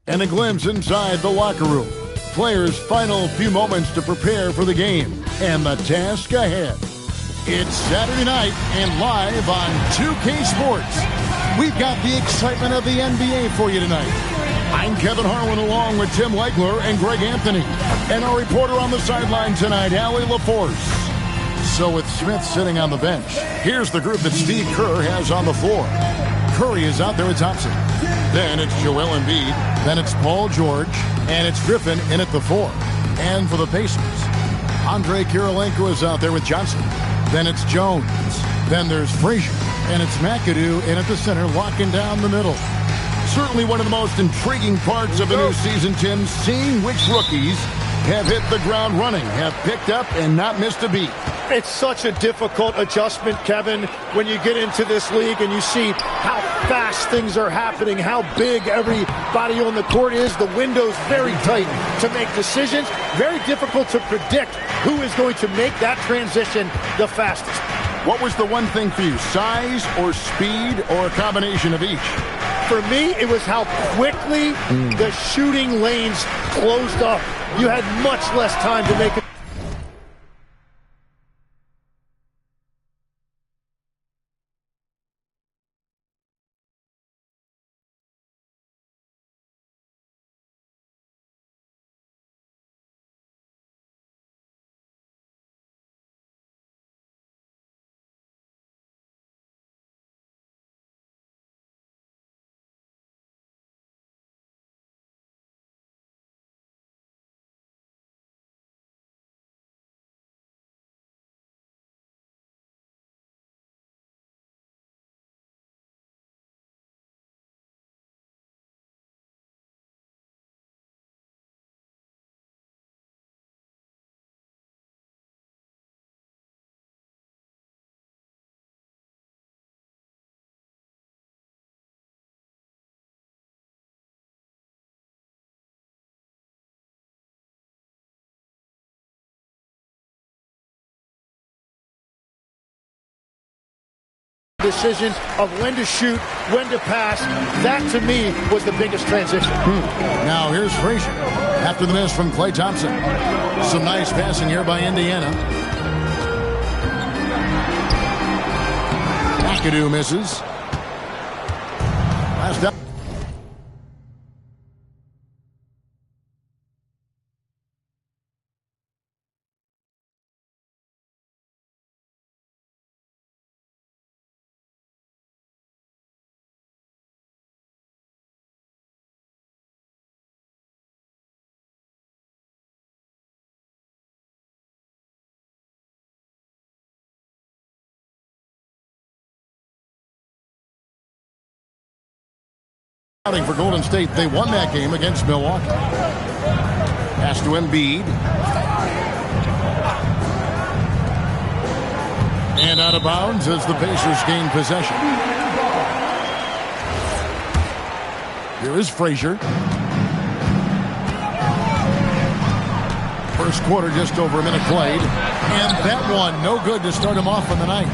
And a glimpse inside the locker room. Players' final few moments to prepare for the game and the task ahead. It's Saturday night and live on 2K Sports. We've got the excitement of the NBA for you tonight. I'm Kevin Harlan along with Tim Legler and Greg Anthony. And our reporter on the sideline tonight, Allie LaForce. So with Smith sitting on the bench, here's the group that Steve Kerr has on the floor. Curry is out there with Thompson. Then it's Joel Embiid. Then it's Paul George. And it's Griffin in at the 4. And for the Pacers, Andre Kirilenko is out there with Johnson. Then it's Jones. Then there's Frazier. And it's McAdoo in at the center, locking down the middle. Certainly one of the most intriguing parts of the new season, Tim, seeing which rookies have hit the ground running, have picked up and not missed a beat. It's such a difficult adjustment, Kevin, when you get into this league and you see how fast things are happening, how big everybody on the court is. The window's very tight to make decisions. Very difficult to predict who is going to make that transition the fastest. What was the one thing for you, size or speed or a combination of each? For me, it was how quickly the shooting lanes closed up. You had much less time to make it. Decision of when to shoot, when to pass. That, to me, was the biggest transition. Now, here's Frazier. After the miss from Klay Thompson. Some nice passing here by Indiana. McAdoo misses. Last up. For Golden State, they won that game against Milwaukee. Pass to Embiid. And out of bounds as the Pacers gain possession. Here is Frazier. First quarter, just over a minute played. And that one, no good to start him off on the night.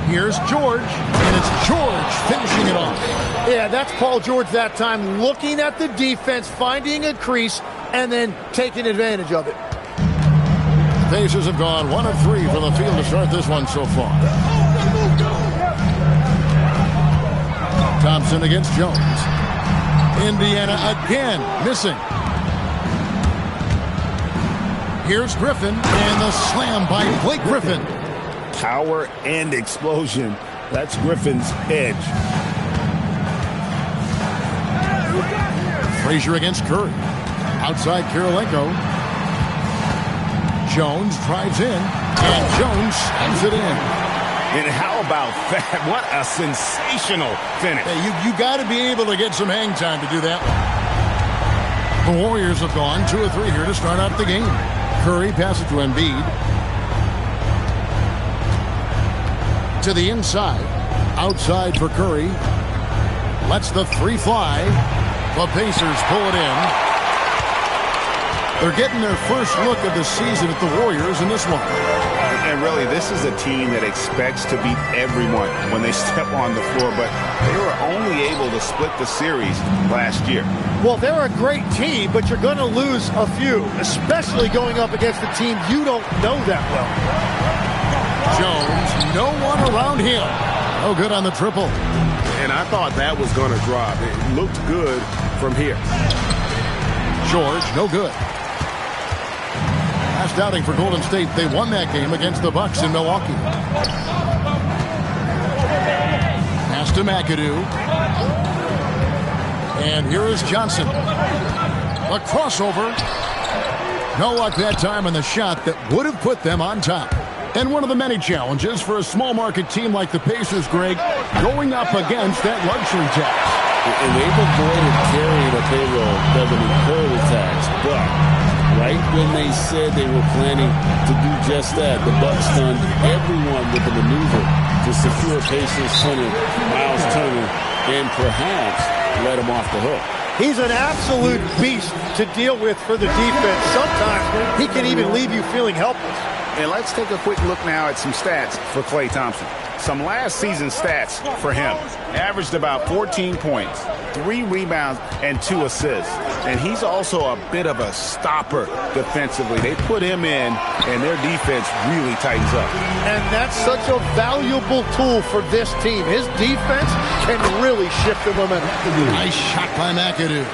Here's George, and it's George finishing it off. Yeah, that's Paul George that time, looking at the defense, finding a crease, and then taking advantage of it. Pacers have gone 1 of 3 from the field to start this one so far. Thompson against Jones. Indiana again missing. Here's Griffin, and the slam by Blake Griffin. Power and explosion. That's Griffin's edge. Frazier against Curry. Outside Kirilenko. Jones drives in, and Jones slams it in. And how about that? What a sensational finish. Hey, you got to be able to get some hang time to do that one. The Warriors have gone 2 of 3 here to start out the game. Curry passes to Embiid. To the inside. Outside for Curry. Lets the 3 fly. The Pacers pull it in. They're getting their first look of the season at the Warriors in this one. And really, this is a team that expects to beat everyone when they step on the floor, but they were only able to split the series last year. Well, they're a great team, but you're going to lose a few, especially going up against a team you don't know that well. Jones, no one around him. No good on the triple. And I thought that was going to drop. It looked good from here. George, no good. Last outing for Golden State, they won that game against the Bucks in Milwaukee. Pass to McAdoo. And here is Johnson. A crossover. No luck that time on the shot that would have put them on top. And one of the many challenges for a small market team like the Pacers, Greg, going up against that luxury tax. And they've avoided carrying a payroll that would incur the tax, but right when they said they were planning to do just that, the Bucks stunned everyone with a maneuver to secure Pacers center Miles Turner and perhaps let him off the hook. He's an absolute beast to deal with for the defense. Sometimes he can even leave you feeling helpless. And let's take a quick look now at some stats for Klay Thompson. Some last season stats for him. Averaged about 14 points, 3 rebounds, and 2 assists. And he's also a bit of a stopper defensively. They put him in, and their defense really tightens up. And that's such a valuable tool for this team. His defense can really shift the momentum. Nice shot by McAdoo.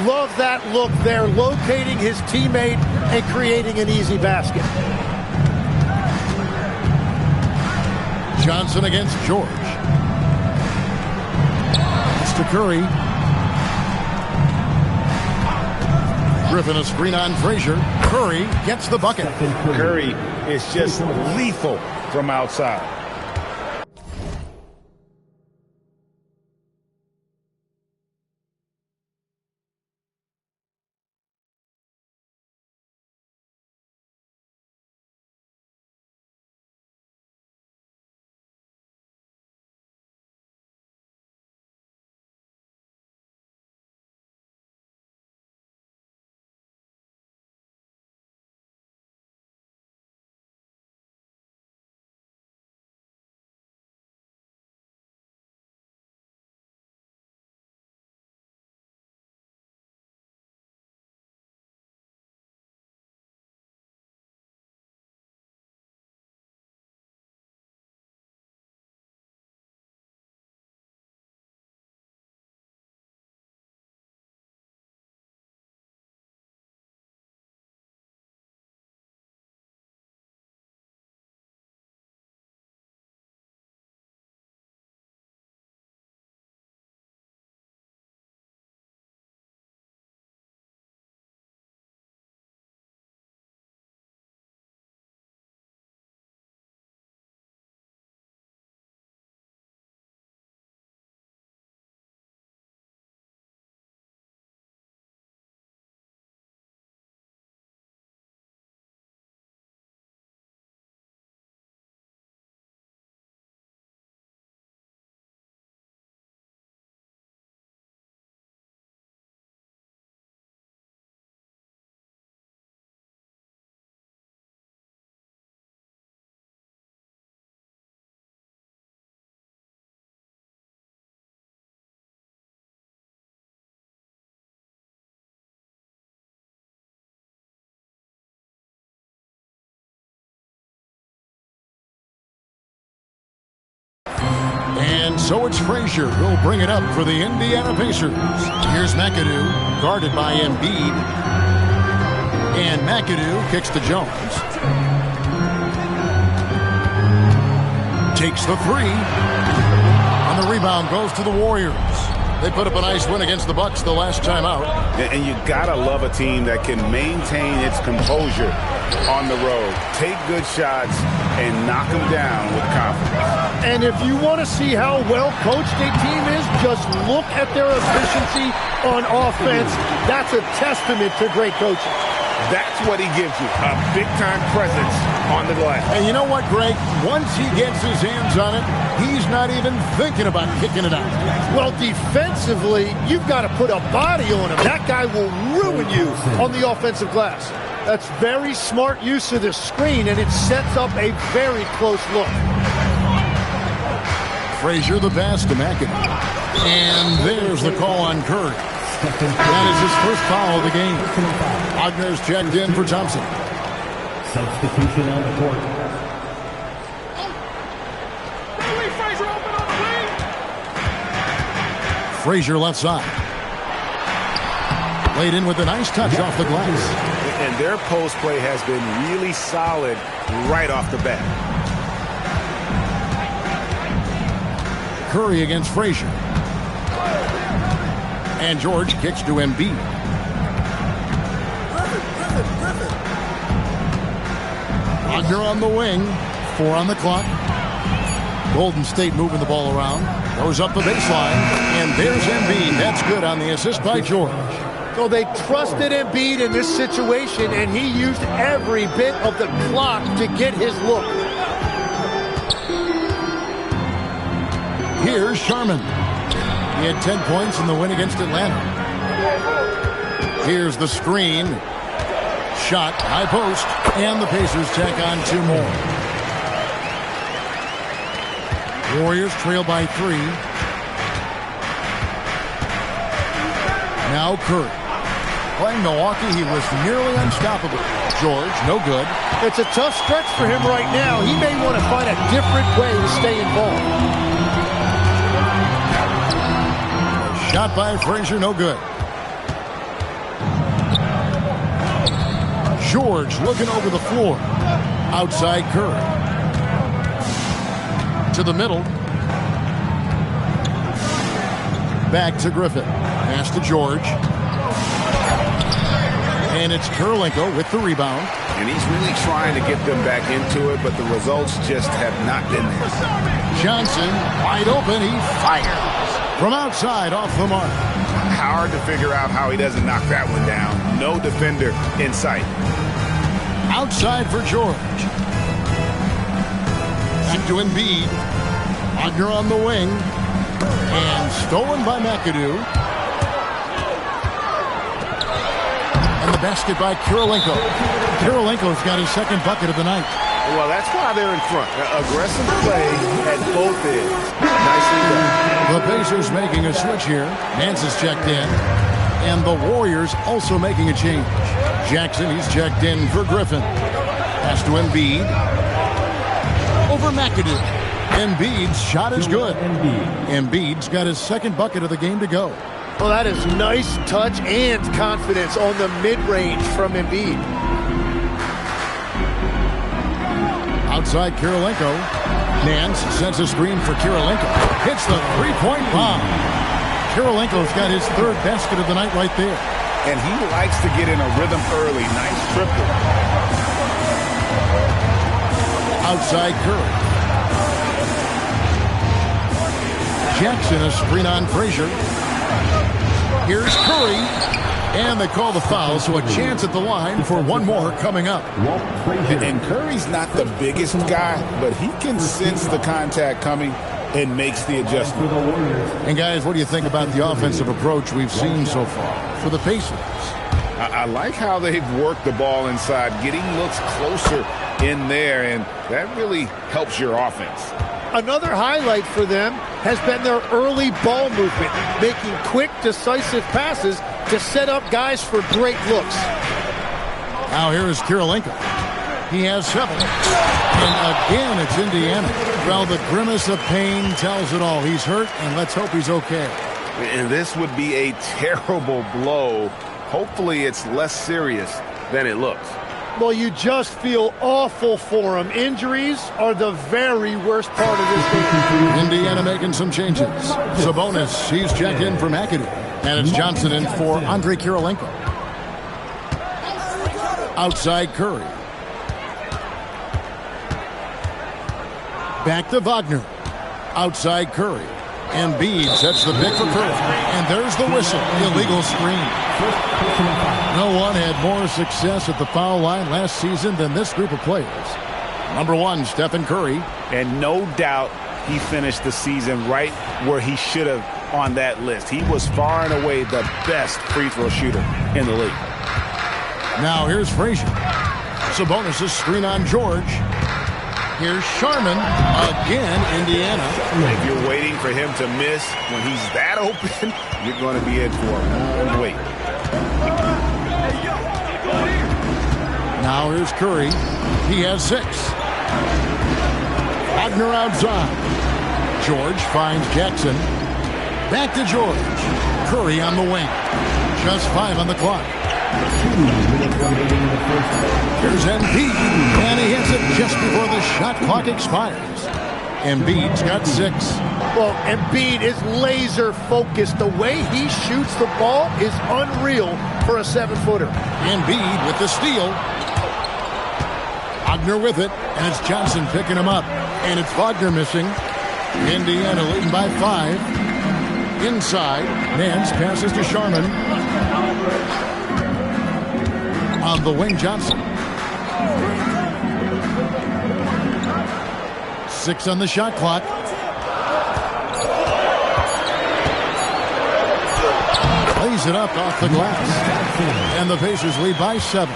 Love that look there, locating his teammate and creating an easy basket. Johnson against George. It's to Curry. Griffin a screen on Frazier. Curry gets the bucket. Curry is just lethal from outside. And so it's Frazier who'll bring it up for the Indiana Pacers. Here's McAdoo, guarded by Embiid. And McAdoo kicks to Jones. Takes the three. And the rebound goes to the Warriors. They put up a nice win against the Bucks the last time out. And you gotta love a team that can maintain its composure on the road, take good shots, and knock them down with confidence. And if you want to see how well coached a team is, just look at their efficiency on offense. That's a testament to great coaching. That's what he gives you, a big-time presence on the glass. And you know what, Greg? Once he gets his hands on it, he's not even thinking about kicking it out. Well, defensively, you've got to put a body on him. That guy will ruin you on the offensive glass. That's very smart use of the screen, and it sets up a very close look. Frazier the pass to McAdoo. And there's the call on Curry. That is his first foul of the game. Wagner's checked in for Thompson. Substitution on the court. Frazier left side. Laid in with a nice touch off the glass. And their post play has been really solid right off the bat. Curry against Frazier. And George kicks to Embiid. Wagner on the wing. 4 on the clock. Golden State moving the ball around. Goes up the baseline. And there's Embiid. That's good on the assist by George. So they trusted Embiid in this situation, and he used every bit of the clock to get his look. Here's Sharman. He had 10 points in the win against Atlanta. Here's the screen. Shot, high post, and the Pacers tack on 2 more. Warriors trail by 3. Now Curry. Playing Milwaukee, he was nearly unstoppable. George, no good. It's a tough stretch for him right now. He may want to find a different way to stay involved. Shot by Frazier, no good. George looking over the floor. Outside Curry. To the middle. Back to Griffin. Pass to George. And it's Kirilenko with the rebound. And he's really trying to get them back into it, but the results just have not been there. Johnson, wide open, he fires. From outside, off the mark. Hard to figure out how he doesn't knock that one down. No defender in sight. Outside for George. Back to Embiid. Wagner on the wing. And stolen by McAdoo. And the basket by Kirilenko. Kirilenko's got his second bucket of the night. Well, that's why they're in front. Aggressive play at both ends. Nicely done. The Pacers making a switch here. Nance is checked in. And the Warriors also making a change. Jackson, he's checked in for Griffin. Pass to Embiid. Over McAdoo. Embiid's shot is good. Embiid's got his second bucket of the game to go. Well, that is nice touch and confidence on the mid-range from Embiid. Outside Kirilenko. Nance sends a screen for Kirilenko. Hits the three-point bomb. Kirilenko's got his third basket of the night right there. And he likes to get in a rhythm early. Nice triple. Outside Curry. Jackson, a screen on Frazier. Here's Curry. And they call the foul, so a chance at the line for one more coming up. And Curry's not the biggest guy, but he can sense the contact coming and makes the adjustment. And guys, what do you think about the offensive approach we've seen so far for the Pacers? I like how they've worked the ball inside, getting looks closer in there, and that really helps your offense. Another highlight for them has been their early ball movement, making quick, decisive passes to set up guys for great looks. Now here is Kirilenko. He has 7. And again, it's Indiana. Well, the grimace of pain tells it all. He's hurt, and let's hope he's okay. And this would be a terrible blow. Hopefully it's less serious than it looks. Well, you just feel awful for him. Injuries are the very worst part of this game. Indiana making some changes. Sabonis, he's checked in for McAdoo. And it's Johnson in for Andre Kirilenko. Outside Curry. Back to Wagner. Outside Curry. Embiid sets the pick for Curry. And there's the whistle. Illegal screen. No one had more success at the foul line last season than this group of players. Number 1, Stephen Curry. And no doubt he finished the season right where he should have on that list. He was far and away the best free throw shooter in the league. Now here's Frazier. Sabonis' screen on George. Here's Sharman. Again, Indiana. If you're waiting for him to miss when he's that open, you're going to be in for a long wait. Now here's Curry. He has 6. Wagner outside. George finds Jackson. Back to George. Curry on the wing. Just 5 on the clock. Here's Embiid, and he hits it just before the shot clock expires. Embiid's got 6. Well, Embiid is laser focused. The way he shoots the ball is unreal for a 7-footer. Embiid with the steal. Wagner with it, and it's Johnson picking him up. And it's Wagner missing. Indiana leading by 5. Inside, Nance passes to Sharman. On the wing, Johnson. 6 on the shot clock. Lays it up off the glass. And the Pacers lead by 7.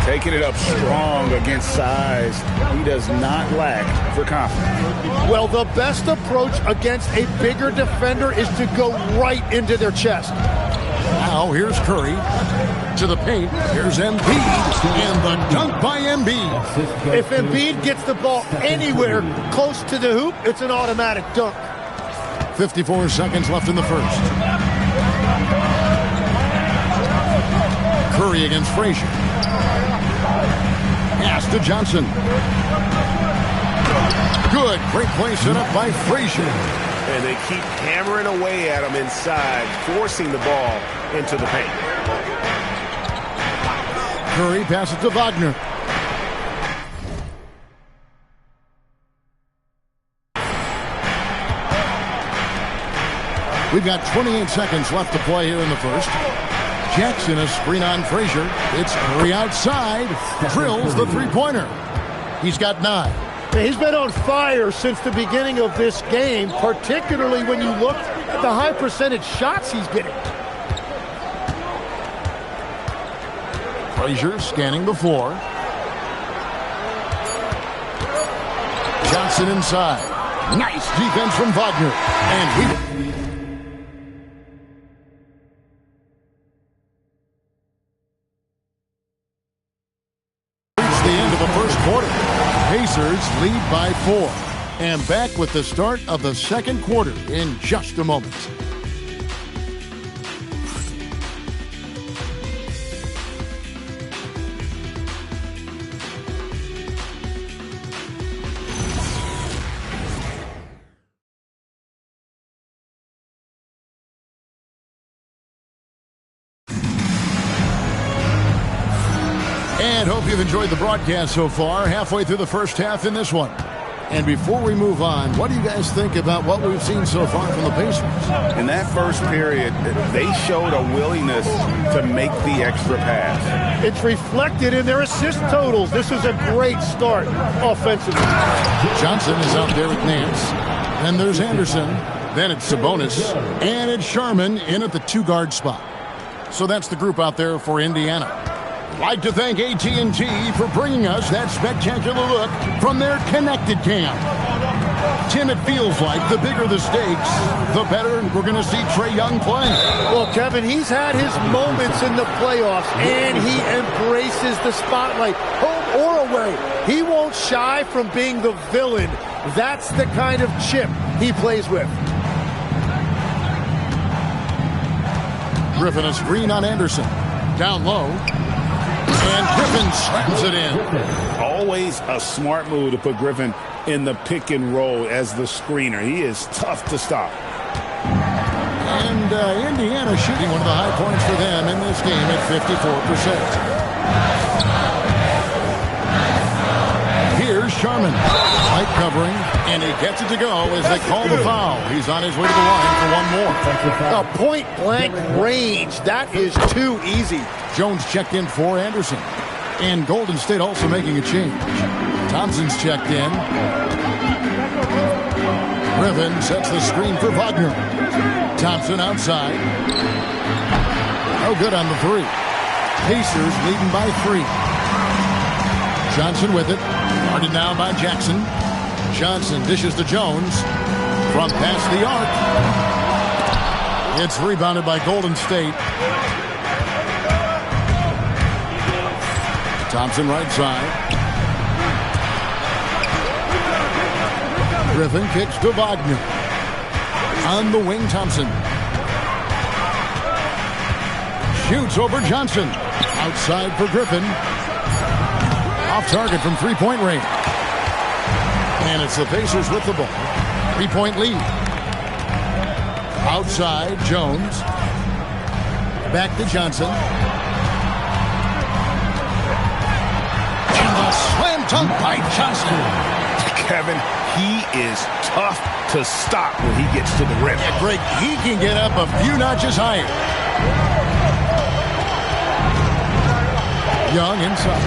Taking it up strong against size. He does not lack for confidence. Well, the best approach against a bigger defender is to go right into their chest. Now here's Curry to the paint. Here's Embiid, and the dunk by Embiid. If Embiid gets the ball anywhere close to the hoop, it's an automatic dunk. 54 seconds left in the first. Curry against Frazier. Pass to Johnson. Good. Great play set up by Frazier. And they keep hammering away at him inside, forcing the ball into the paint. Curry passes to Wagner. We've got 28 seconds left to play here in the first. Jackson, a screen on Frazier. It's Curry outside. Drills the three-pointer. He's got 9. He's been on fire since the beginning of this game, particularly when you look at the high percentage shots he's getting. Frazier scanning the floor. Johnson inside. Nice defense from Wagner. And he... the end of the first quarter. Pacers lead by 4. And back with the start of the second quarter in just a moment. And hope you've enjoyed the broadcast so far, halfway through the first half in this one. And before we move on, what do you guys think about what we've seen so far from the Pacers? In that first period, they showed a willingness to make the extra pass. It's reflected in their assist totals. This is a great start offensively. Johnson is out there with Nance. Then there's Anderson. Then it's Sabonis. And it's Sharman in at the 2-guard spot. So that's the group out there for Indiana. Like to thank AT&T for bringing us that spectacular look from their Connected Cam. Tim, it feels like the bigger the stakes, the better we're going to see Trae Young play. Well, Kevin, he's had his moments in the playoffs, and he embraces the spotlight, home or away. He won't shy from being the villain. That's the kind of chip he plays with. Griffin a screen on Anderson. Down low. And Griffin slams it in. Always a smart move to put Griffin in the pick and roll as the screener. He is tough to stop. And Indiana shooting one of the high points for them in this game at 54%. Here's Sharman. Light covering, and he gets it to go as they call the foul. He's on his way to the line for one more. A point-blank range. That is too easy. Jones checked in for Anderson. And Golden State also making a change. Thompson's checked in. Griffin sets the screen for Wagner. Thompson outside. No good on the 3. Pacers leading by 3. Johnson with it. Guarded now by Jackson. Johnson dishes to Jones. From past the arc. It's rebounded by Golden State. Thompson right side. Griffin kicks to Wagner. On the wing, Thompson. Shoots over Johnson. Outside for Griffin. Off target from three-point range. And it's the Pacers with the ball. 3-point lead. Outside, Jones. Back to Johnson. And a slam dunk by Johnson. Kevin, he is tough to stop when he gets to the rim. Yeah, Greg, he can get up a few notches higher. Young inside.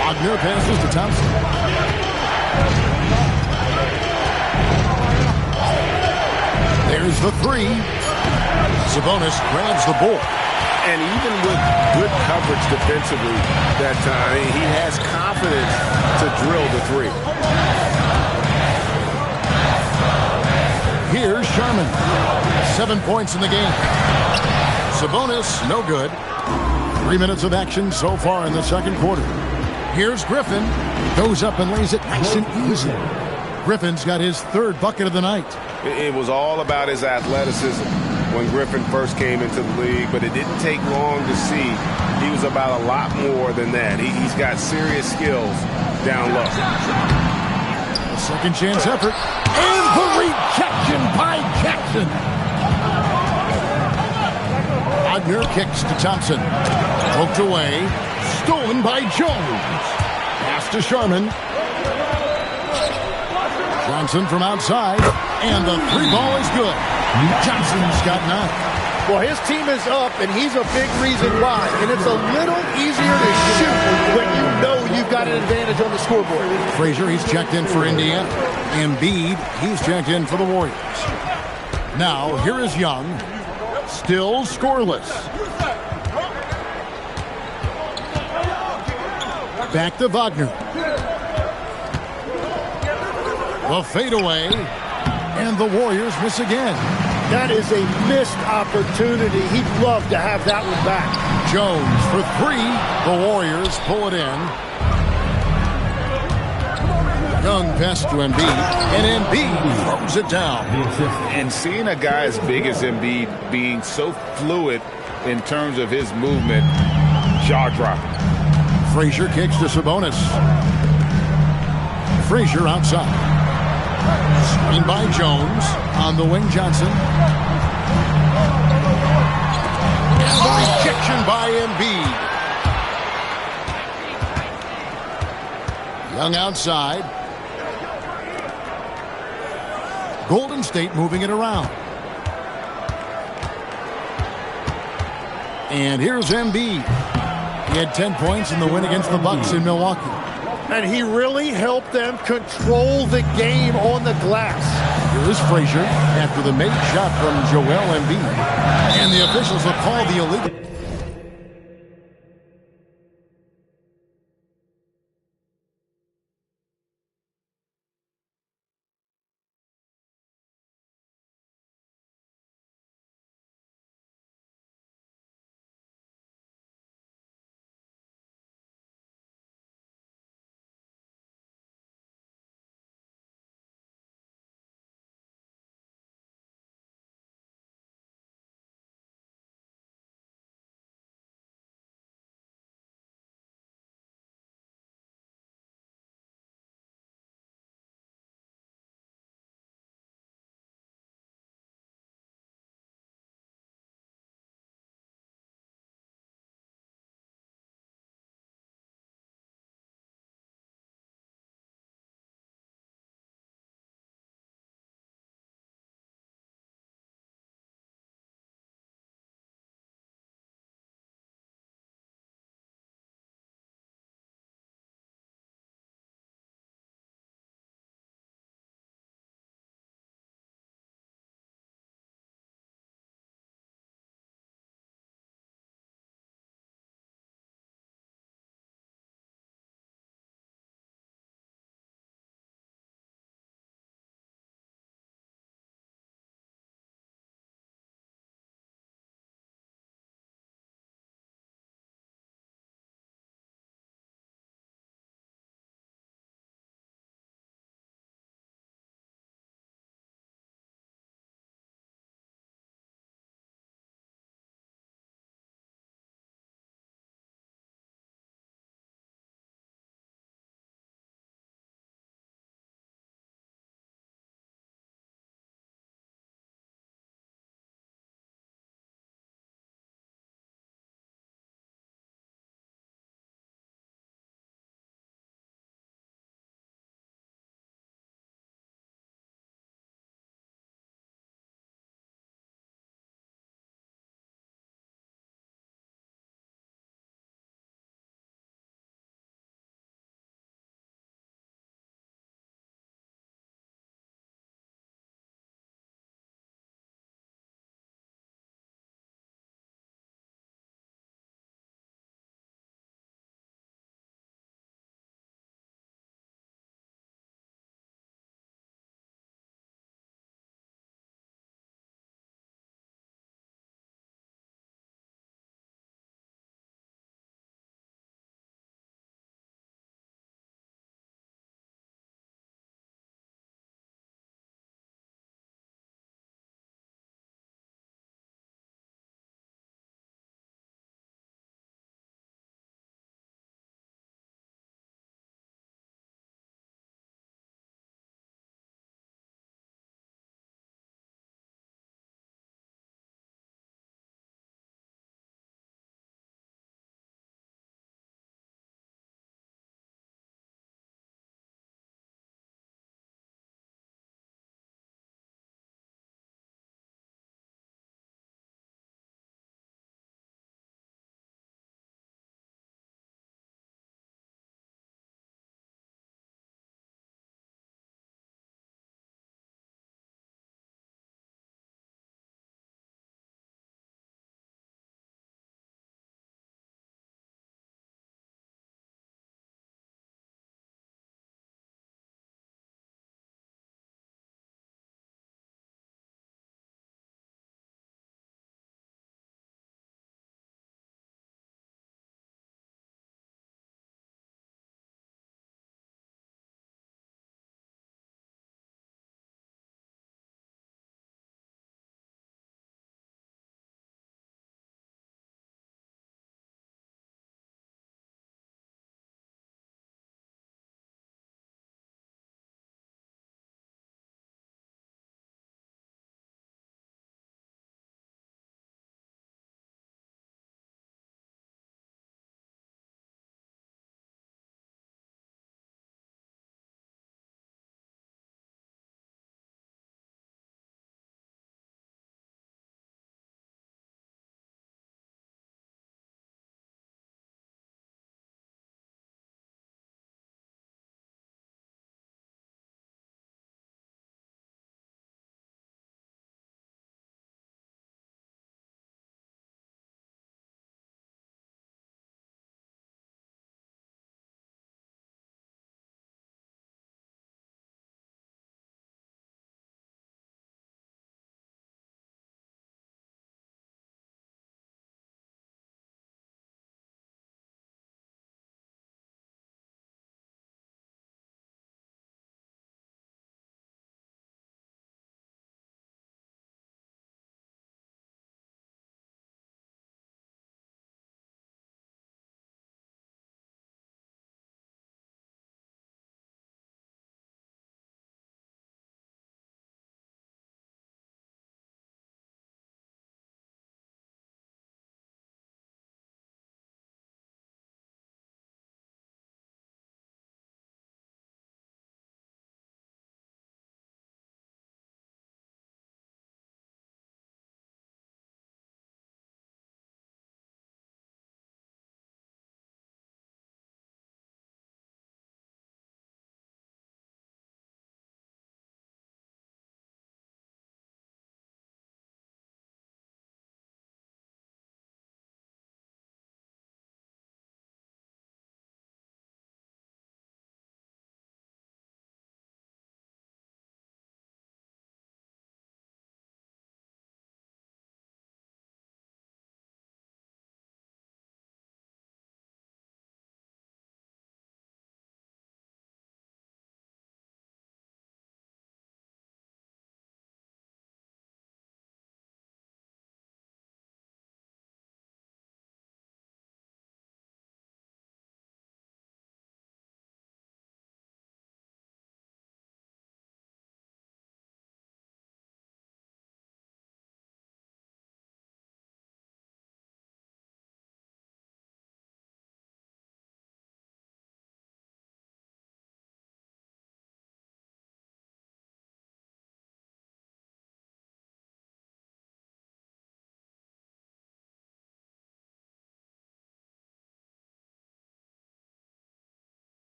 Wagner passes to Thompson. There's the 3. Sabonis grabs the ball. And even with good coverage defensively that time, he has confidence to drill the 3. Here's Sherman. 7 points in the game. Sabonis, no good. 3 minutes of action so far in the second quarter. Here's Griffin. Goes up and lays it nice and easy. Griffin's got his 3rd bucket of the night. It was all about his athleticism when Griffin first came into the league, but it didn't take long to see he was about a lot more than that. He's got serious skills down low. A second chance effort. And the rejection by Jackson. Wagner kicks to Thompson. Poked away. Stolen by Jones. Pass to Sherman. Johnson from outside. And the 3 ball is good. Johnson's got 9. Well, his team is up, and he's a big reason why. And it's a little easier to shoot when you know you've got an advantage on the scoreboard. Frazier, he's checked in for Indiana. Embiid, he's checked in for the Warriors. Now, here is Young. Still scoreless. Back to Wagner. The fadeaway. And the Warriors miss again. That is a missed opportunity. He'd love to have that one back. Jones for 3. The Warriors pull it in. Young pass to Embiid. And Embiid throws it down. And seeing a guy as big as Embiid being so fluid in terms of his movement, jaw-dropping. Frazier kicks to Sabonis. Frazier outside. Screen by Jones. On the wing, Johnson. And the rejection by Embiid. Young outside. Golden State moving it around. And here's Embiid. He had 10 points in the win against the Bucks in Milwaukee. And he really helped them control the game on the glass. Here is Frazier after the made shot from Joel Embiid. And the officials have called the illegal.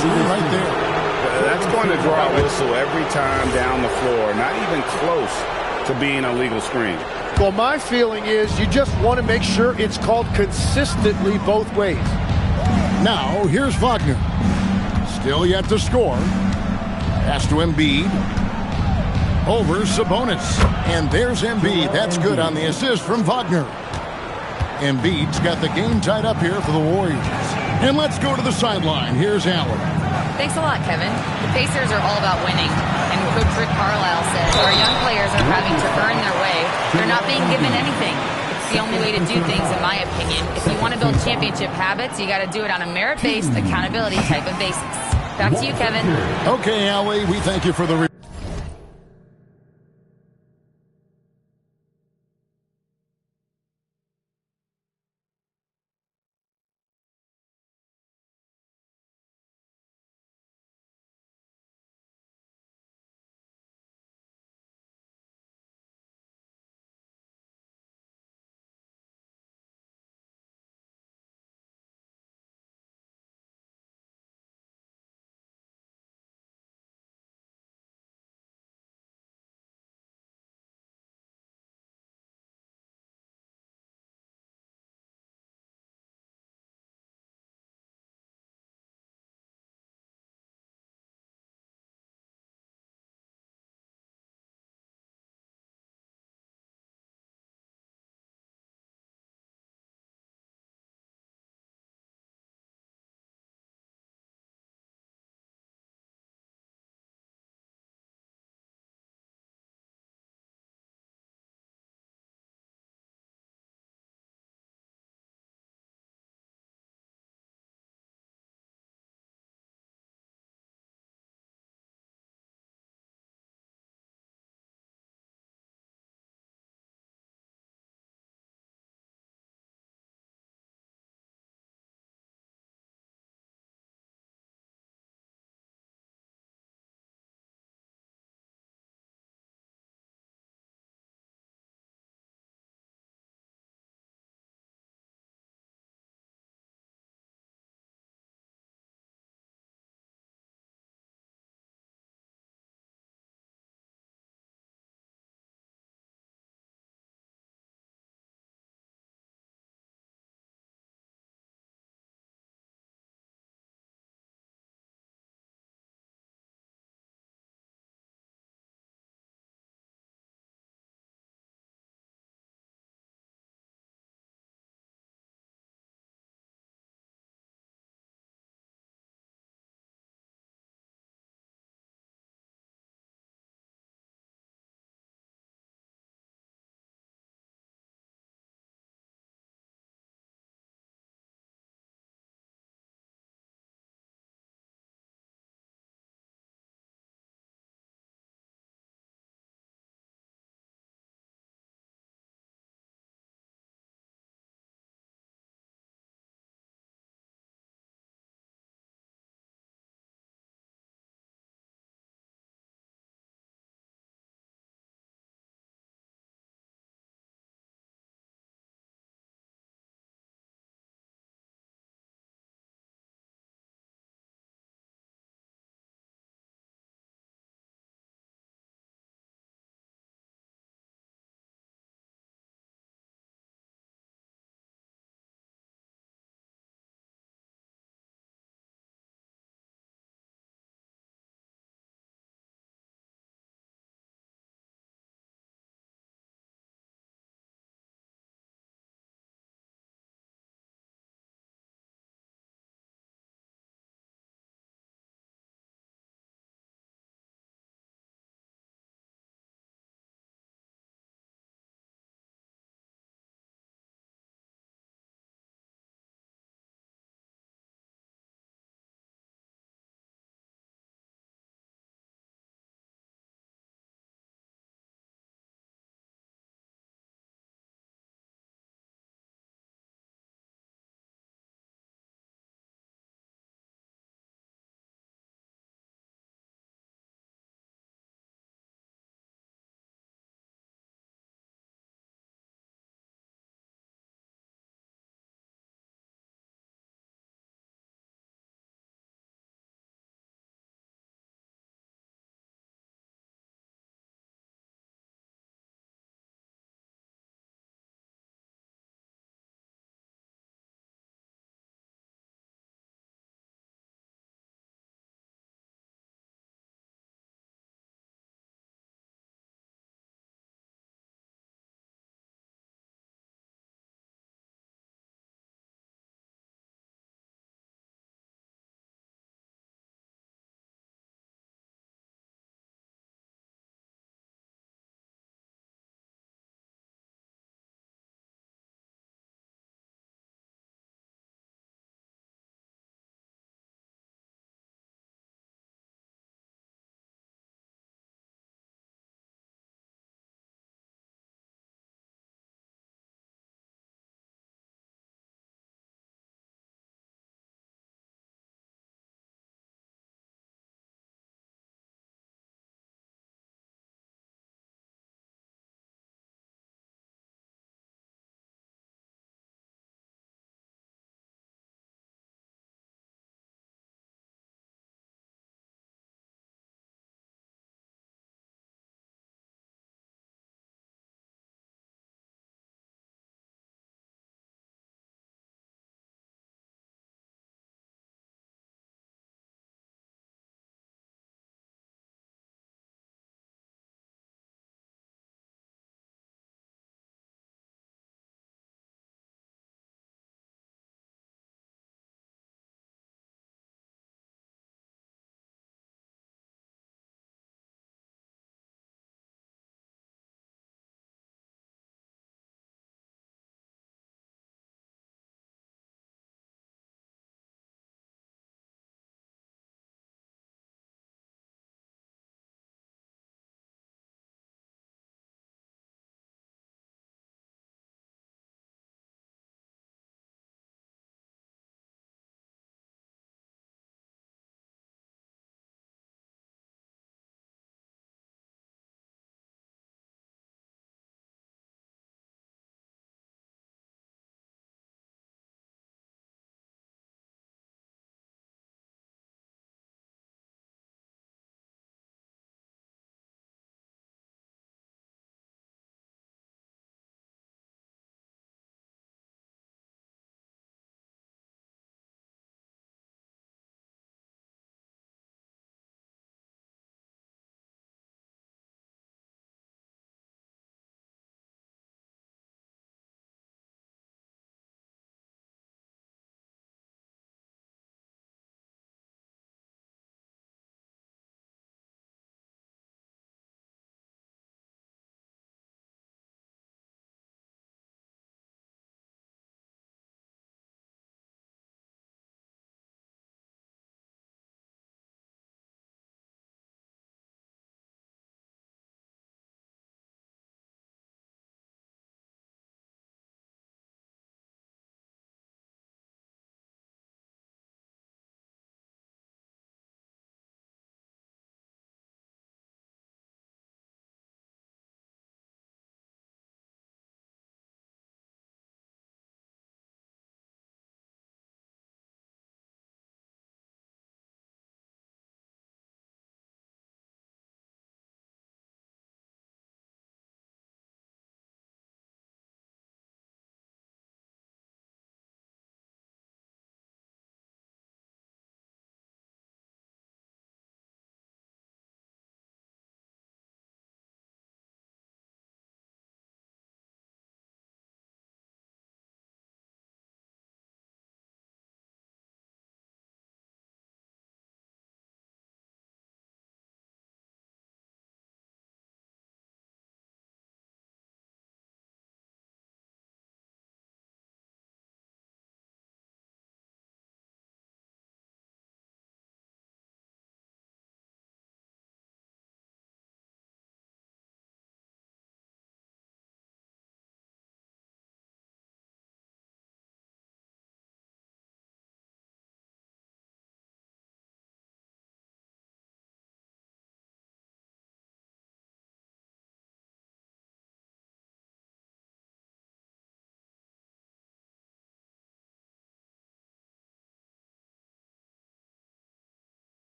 right there. That's going to draw a whistle every time down the floor. Not even close to being a legal screen. Well, my feeling is you just want to make sure it's called consistently both ways. Now, here's Wagner. Still yet to score. Pass to Embiid. Over Sabonis. And there's Embiid. That's good on the assist from Wagner. Embiid's got the game tied up here for the Warriors. And let's go to the sideline. Here's Allen. Thanks a lot, Kevin. The Pacers are all about winning. And Coach Rick Carlisle says our young players are having to earn their way. They're not being given anything. It's the only way to do things, in my opinion. If you want to build championship habits, you got to do it on a merit-based, accountability type of basis. Back to you, Kevin. Okay, Allie, we thank you for the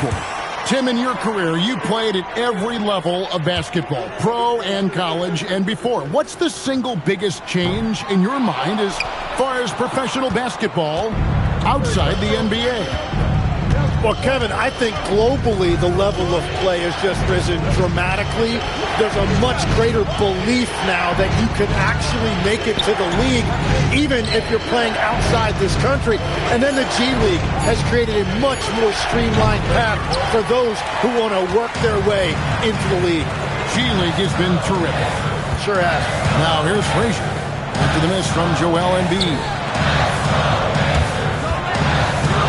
court. Tim, in your career, you played at every level of basketball, pro and college and before. What's the single biggest change in your mind as far as professional basketball outside the NBA? Well, Kevin, I think globally the level of play has just risen dramatically. There's a much greater belief now that you can actually make it to the league, even if you're playing outside this country. And then the G League has created a much more streamlined path for those who want to work their way into the league. G League has been terrific. Sure has. Now here's Frazier after the miss from Joel Embiid.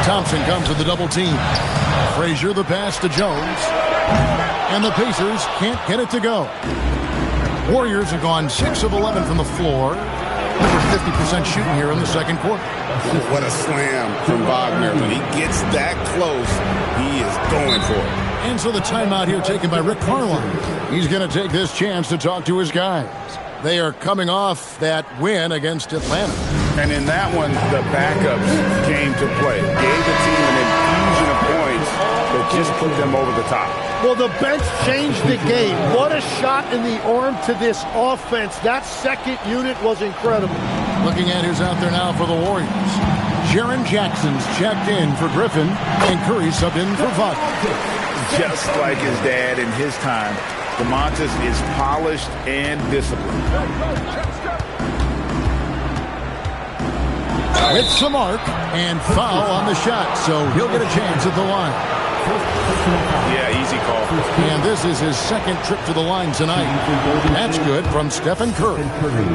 Thompson comes with the double team. Frazier the pass to Jones. And the Pacers can't get it to go. Warriors have gone 6 of 11 from the floor. Over 50% shooting here in the second quarter. What a slam from Wagner. When he gets that close, he is going for it. And so the timeout here taken by Rick Carlisle. He's going to take this chance to talk to his guys. They are coming off that win against Atlanta. And in that one, the backups came to play. Gave the team an infusion of points that just put them over the top. Well, the bench changed the game. What a shot in the arm to this offense. That second unit was incredible. Looking at who's out there now for the Warriors. Jaren Jackson's checked in for Griffin, and Curry subbed in for Wagner. Just like his dad in his time, Domantas is polished and disciplined. With some arc and foul on the shot, so he'll get a chance at the line. Yeah, easy call. And this is his second trip to the line tonight. That's good from Stephen Curry.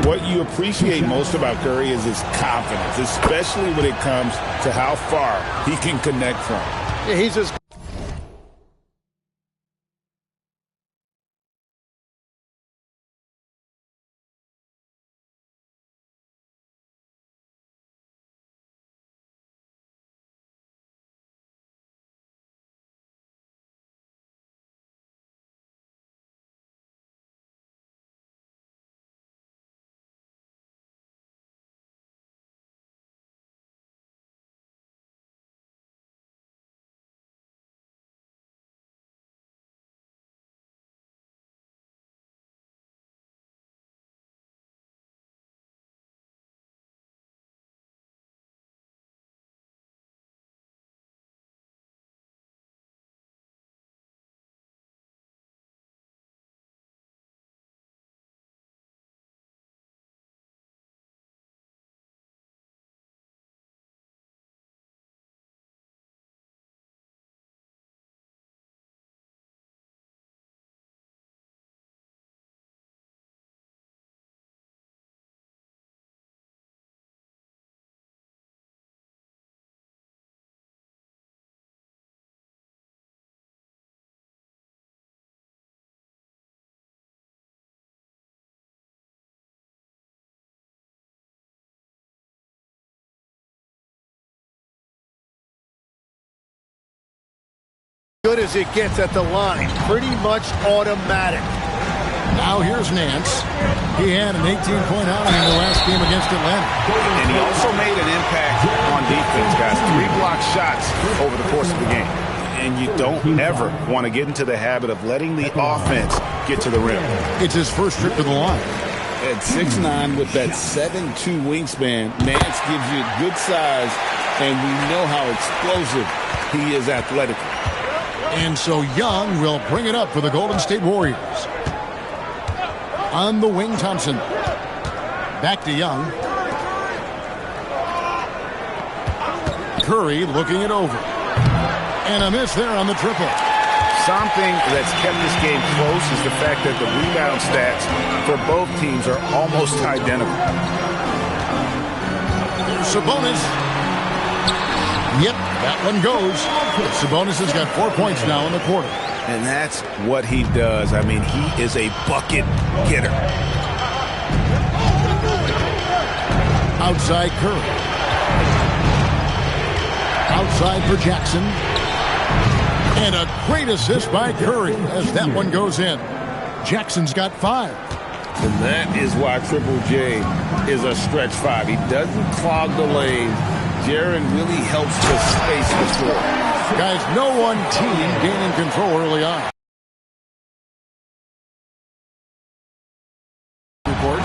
What you appreciate most about Curry is his confidence, especially when it comes to how far he can connect from. Yeah, he's as good as it gets at the line. Pretty much automatic. Now here's Nance. He had an 18-point outing in the last game against Atlanta. And he also made an impact on defense, guys. 3 block shots over the course of the game. And you don't ever want to get into the habit of letting the offense get to the rim. It's his first trip to the line. At 6'9", with that 7'2" wingspan, Nance gives you good size, and we know how explosive he is athletically. And so Young will bring it up for the Golden State Warriors. On the wing, Thompson. Back to Young. Curry looking it over. And a miss there on the triple. Something that's kept this game close is the fact that the rebound stats for both teams are almost identical. Sabonis. Yep, that one goes. Sabonis has got 4 points now in the quarter. And that's what he does. I mean, he is a bucket getter. Outside Curry. Outside for Jackson. And a great assist by Curry as that one goes in. Jackson's got 5. And that is why Triple J is a stretch 5. He doesn't clog the lane. Jaren really helps to space the floor. Guys, no one team gaining control early on. Report.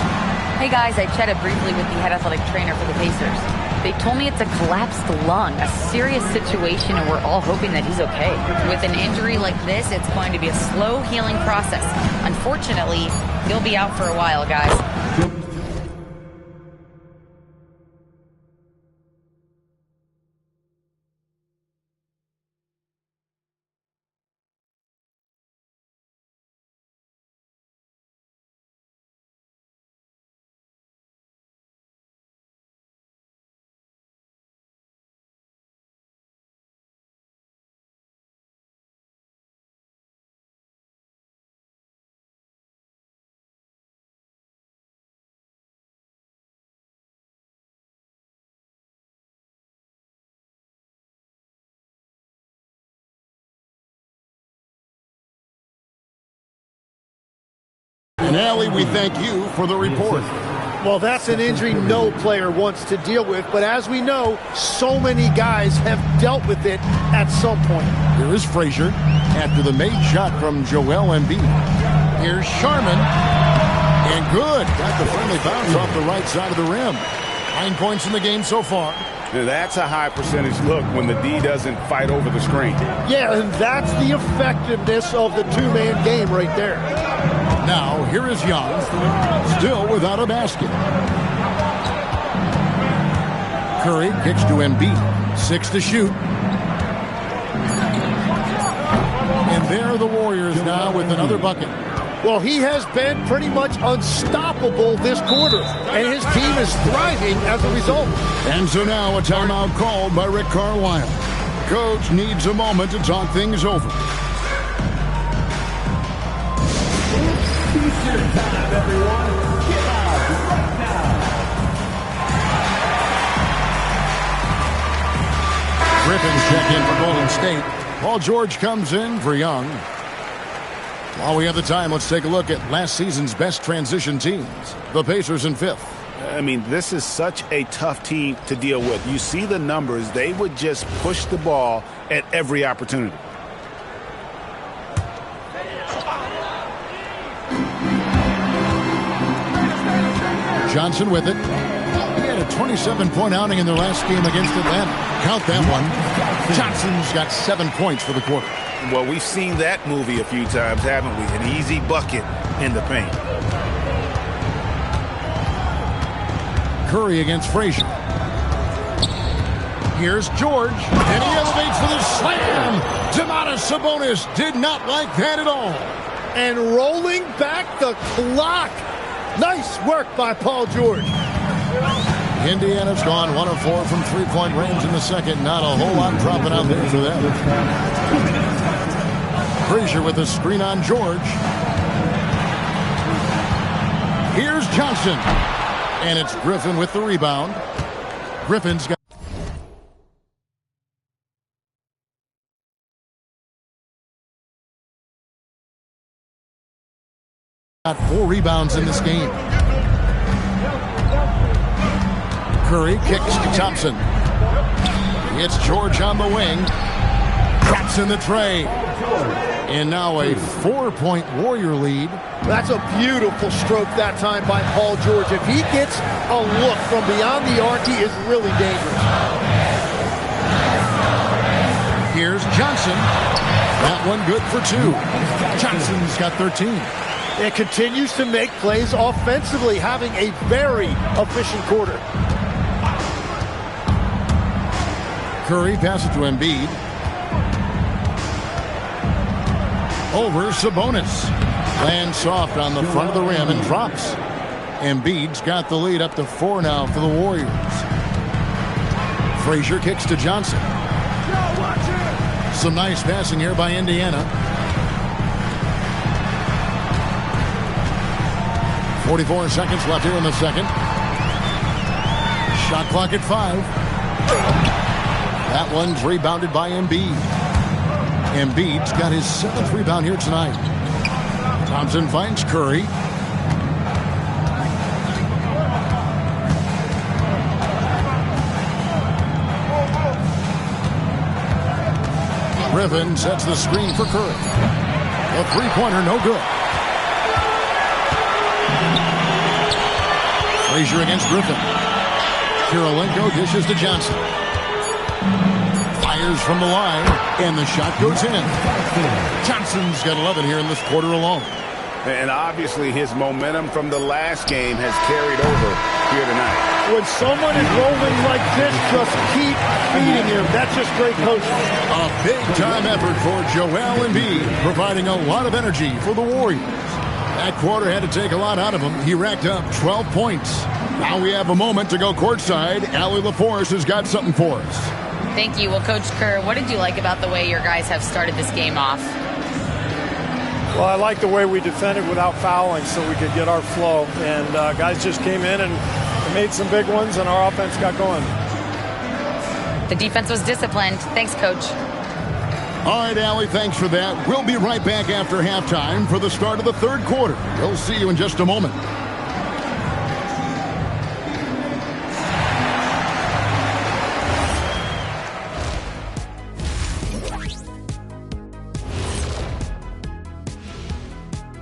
Hey guys, I chatted briefly with the head athletic trainer for the Pacers. They told me it's a collapsed lung, a serious situation, and we're all hoping that he's okay. With an injury like this, it's going to be a slow healing process. Unfortunately, he'll be out for a while, guys. And Allie, we thank you for the report. Well, that's an injury no player wants to deal with, but as we know, so many guys have dealt with it at some point. Here is Frazier after the made shot from Joel Embiid. Here's Sharman. And good. Got the friendly bounce off the right side of the rim. 9 points in the game so far. Now, that's a high percentage look when the D doesn't fight over the screen. Yeah, and that's the effectiveness of the two-man game right there. Now, here is Young, still without a basket. Curry kicks to Embiid. 6 to shoot. And there are the Warriors now with another bucket. Well, he has been pretty much unstoppable this quarter, and his team is thriving as a result. And so now a timeout called by Rick Carlisle. Coach needs a moment to talk things over. Time, everyone. Get out right now. Griffins check in for Golden State. Paul George comes in for Young. While we have the time, let's take a look at last season's best transition teams. The Pacers in 5th. I mean, this is such a tough team to deal with. You see the numbers. They would just push the ball at every opportunity. Johnson with it. He had a 27-point outing in their last game against Atlanta. Count that one. Johnson's got 7 points for the quarter. Well, we've seen that movie a few times, haven't we? An easy bucket in the paint. Curry against Frazier. Here's George, and he elevates for the slam. Domantas Sabonis did not like that at all. And rolling back the clock. Nice work by Paul George. Indiana's gone 1 of 4 from three-point range in the second. Not a whole lot dropping out there for them. Frazier with a screen on George. Here's Johnson. And it's Griffin with the rebound. Griffin's got 4 rebounds in this game. Curry kicks to Thompson. It's George on the wing. Drops in the tray. And now a 4-point Warrior lead. That's a beautiful stroke that time by Paul George. If he gets a look from beyond the arc, he is really dangerous. Here's Johnson. That one good for 2. Johnson's got 13. It continues to make plays offensively, having a very efficient quarter. Curry passes to Embiid. Over Sabonis. Lands soft on the front of the rim and drops. Embiid's got the lead up to 4 now for the Warriors. Frazier kicks to Johnson. Some nice passing here by Indiana. 44 seconds left here in the second. Shot clock at 5. That one's rebounded by Embiid. Embiid's got his 7th rebound here tonight. Thompson finds Curry. Griffin sets the screen for Curry. A three-pointer, no good. Frazier against Griffin. Kirilenko dishes to Johnson. Fires from the line, and the shot goes in. Johnson's got 11 here in this quarter alone. And obviously his momentum from the last game has carried over here tonight. When someone is rolling like this, just keep feeding him. That's just great coaching. A big-time effort for Joel Embiid, providing a lot of energy for the Warriors. That quarter had to take a lot out of him. He racked up 12 points. Now we have a moment to go courtside. Allie LaForce has got something for us. Thank you. Well, Coach Kerr, what did you like about the way your guys have started this game off? Well, I like the way we defended without fouling so we could get our flow. And guys just came in and made some big ones, and our offense got going. The defense was disciplined. Thanks, Coach. All right, Allie, thanks for that. We'll be right back after halftime for the start of the third quarter. We'll see you in just a moment.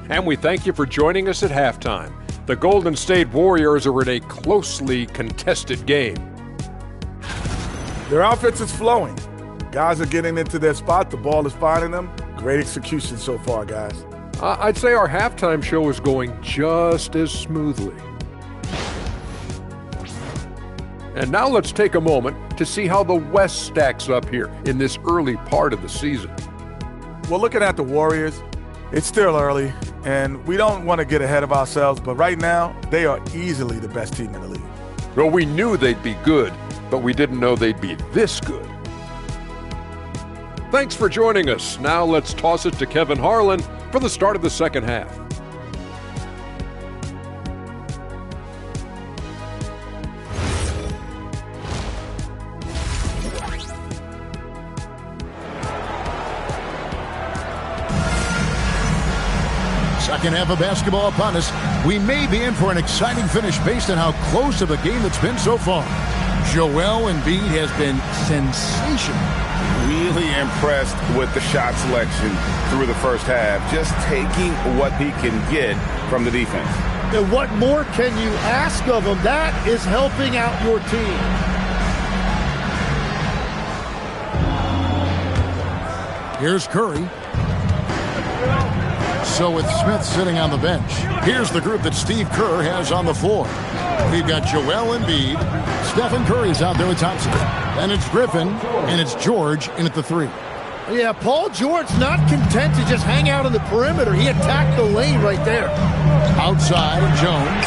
And we thank you for joining us at halftime. The Golden State Warriors are in a closely contested game. Their offense is flowing. Guys are getting into their spot. The ball is finding them. Great execution so far, guys. I'd say our halftime show is going just as smoothly. And now let's take a moment to see how the West stacks up here in this early part of the season. Well, looking at the Warriors, it's still early, and we don't want to get ahead of ourselves, but right now, they are easily the best team in the league. Well, we knew they'd be good, but we didn't know they'd be this good. Thanks for joining us. Now let's toss it to Kevin Harlan for the start of the second half. Second half of basketball upon us. We may be in for an exciting finish based on how close of a game it's been so far. Joel Embiid has been sensational. Really impressed with the shot selection through the first half, just taking what he can get from the defense. And what more can you ask of him? That is helping out your team. Here's Curry. So with Smith sitting on the bench, here's the group that Steve Kerr has on the floor. We've got Joel Embiid. Stephen Curry's out there with Thompson. Then it's Griffin, and it's George in at the three. Yeah, Paul George not content to just hang out on the perimeter. He attacked the lane right there. Outside, Jones.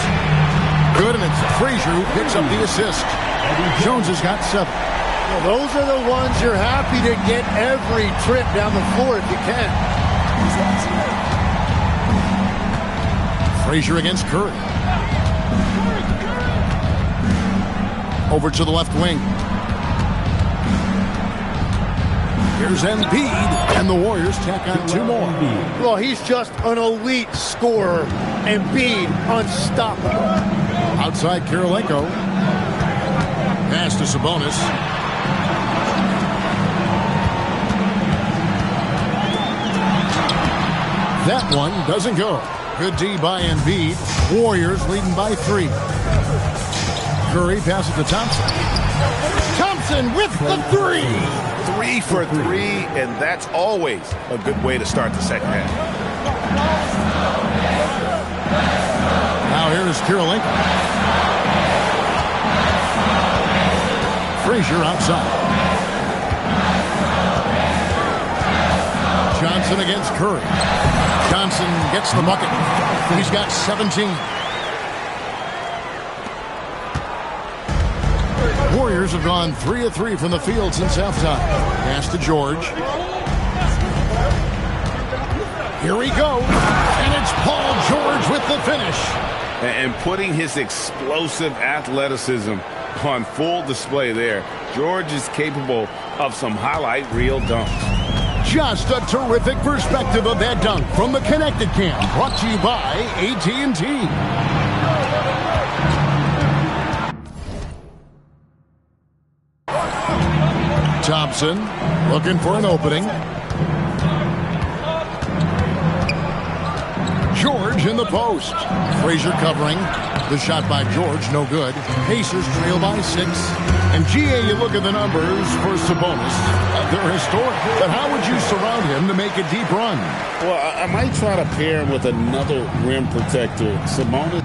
Good, and it's Frazier who picks up the assist. Jones has got 7. Well, those are the ones you're happy to get every trip down the floor if you can. Frazier against Curry. Over to the left wing. Here's Embiid, and the Warriors tack on 2 more. Well, he's just an elite scorer. Embiid, unstoppable. Outside, Kirilenko. Pass to Sabonis. That one doesn't go. Good D by Embiid. Warriors leading by 3. Curry passes to Thompson. Thompson with the 3. 3 for 3, and that's always a good way to start the second half. Now here's Kirilenko. Frazier outside. Johnson against Curry. Johnson gets the bucket. He's got 17. Warriors have gone 3 of 3 from the field since halftime. Pass to George. Here he goes. And it's Paul George with the finish. And putting his explosive athleticism on full display there. George is capable of some highlight reel dunks. Just a terrific perspective of that dunk from the Connected Cam. Brought to you by AT&T. Thompson looking for an opening. George in the post. Frazier covering. The shot by George, no good. Pacers trail by 6. And GA, you look at the numbers for Sabonis. They're historic. But how would you surround him to make a deep run? Well, I might try to pair him with another rim protector. Sabonis.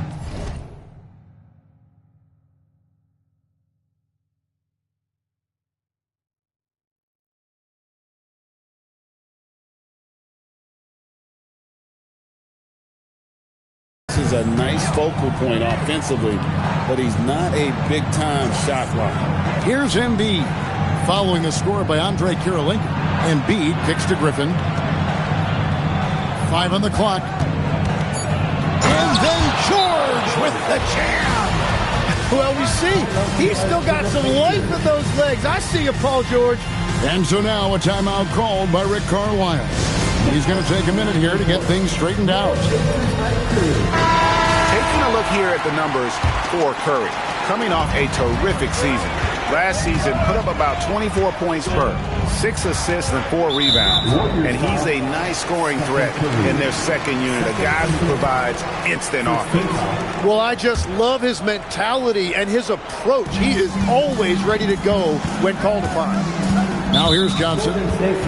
Is a nice focal point offensively, but he's not a big-time shot blocker. Here's Embiid. Following the score by Andre Kirilenko. Embiid kicks to Griffin. 5 on the clock. And then George with the jam. Well, we see he's still got some life in those legs. I see you, Paul George. And so now a timeout called by Rick Carlisle. He's going to take a minute here to get things straightened out. Taking a look here at the numbers for Curry, coming off a terrific season. Last season, put up about 24 points per, 6 assists and 4 rebounds. And he's a nice scoring threat in their second unit, a guy who provides instant offense. Well, I just love his mentality and his approach. He is always ready to go when called upon. Now here's Johnson.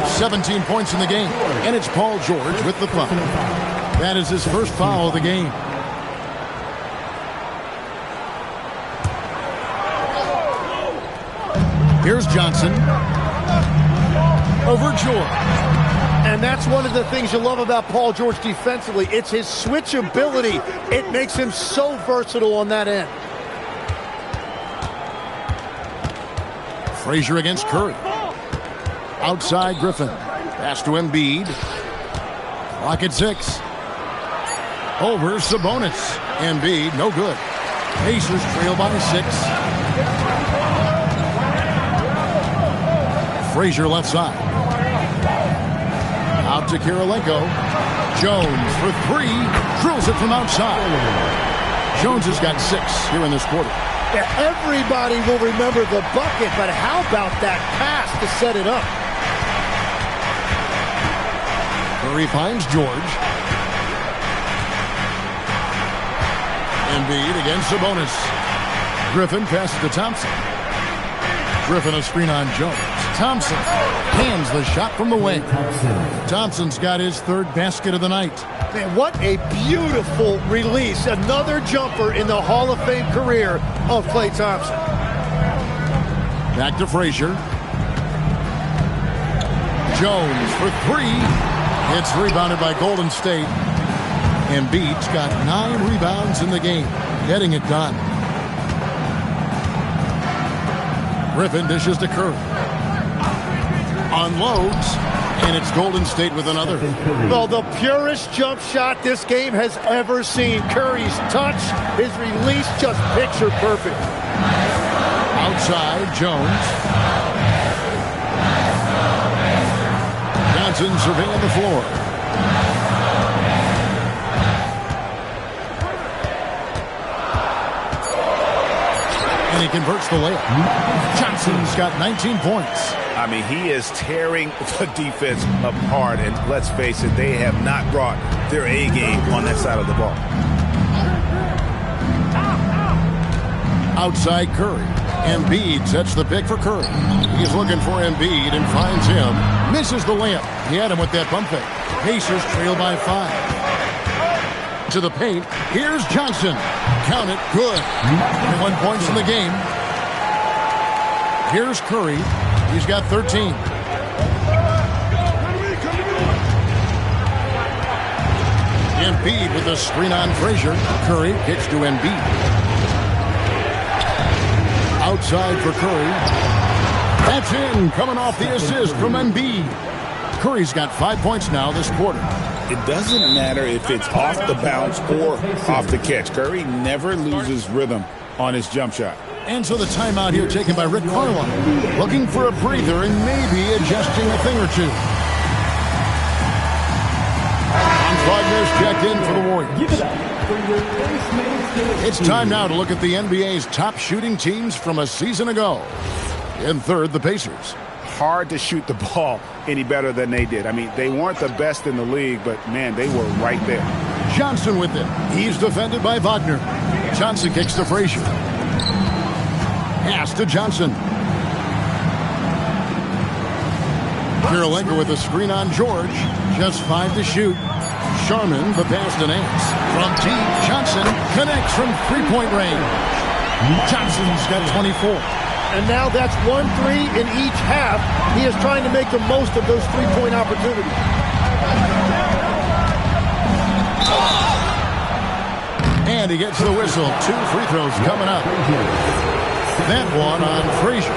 17 points in the game. And it's Paul George with the foul. That is his first foul of the game. Here's Johnson. Over George. And that's one of the things you love about Paul George defensively. It's his switchability. It makes him so versatile on that end. Frazier against Curry. Outside Griffin. Pass to Embiid. Clock at 6. Over Sabonis. Embiid, no good. Pacers trail by 6. Frazier left side. Out to Kirilenko. Jones for 3. Drills it from outside. Jones has got 6 here in this quarter. Yeah, everybody will remember the bucket, but how about that pass to set it up? Curry finds George. Embiid against Sabonis. Griffin passes to Thompson. Griffin a screen on Jones. Thompson hands the shot from the wing. Thompson's got his 3rd basket of the night. Man, what a beautiful release. Another jumper in the Hall of Fame career of Klay Thompson. Back to Frazier. Jones for 3. It's rebounded by Golden State. Embiid's got 9 rebounds in the game, getting it done. Griffin dishes to Curry. Unloads, and it's Golden State with another. Well, the purest jump shot this game has ever seen. Curry's touch, his release, just picture perfect. Outside, Jones. Johnson surveying the floor. And he converts the layup. Johnson's got 19 points. I mean, he is tearing the defense apart. And let's face it, they have not brought their A game on that side of the ball. Outside Curry. Embiid sets the pick for Curry. He's looking for Embiid and finds him. Misses the layup. He had him with that bump fake. Pacers trail by 5. To the paint. Here's Johnson. Count it. Good. 1 point in the game. Here's Curry. He's got 13. Embiid with the screen on Frazier. Curry kicks to Embiid. Outside for Curry. That's in. Coming off the assist from Embiid. Curry's got 5 points now this quarter. It doesn't matter if it's off the bounce or off the catch. Curry never loses rhythm on his jump shot. And so the timeout here taken by Rick Carlisle. Looking for a breather and maybe adjusting a thing or two. On 5 minutes checked in for the Warriors. It's time now to look at the NBA's top shooting teams from a season ago. In third, the Pacers. Hard to shoot the ball any better than they did. I mean, they weren't the best in the league, but, man, they were right there. Johnson with it. He's defended by Wagner. Johnson kicks to Frazier. Pass to Johnson. Kirilenko with a screen on George. Just 5 to shoot. Sharman, the pass to Nance. From deep, Johnson connects from three-point range. Johnson's got 24. And now that's 1 3 in each half. He is trying to make the most of those three-point opportunities. And he gets the whistle. 2 free throws coming up. That one on Frazier.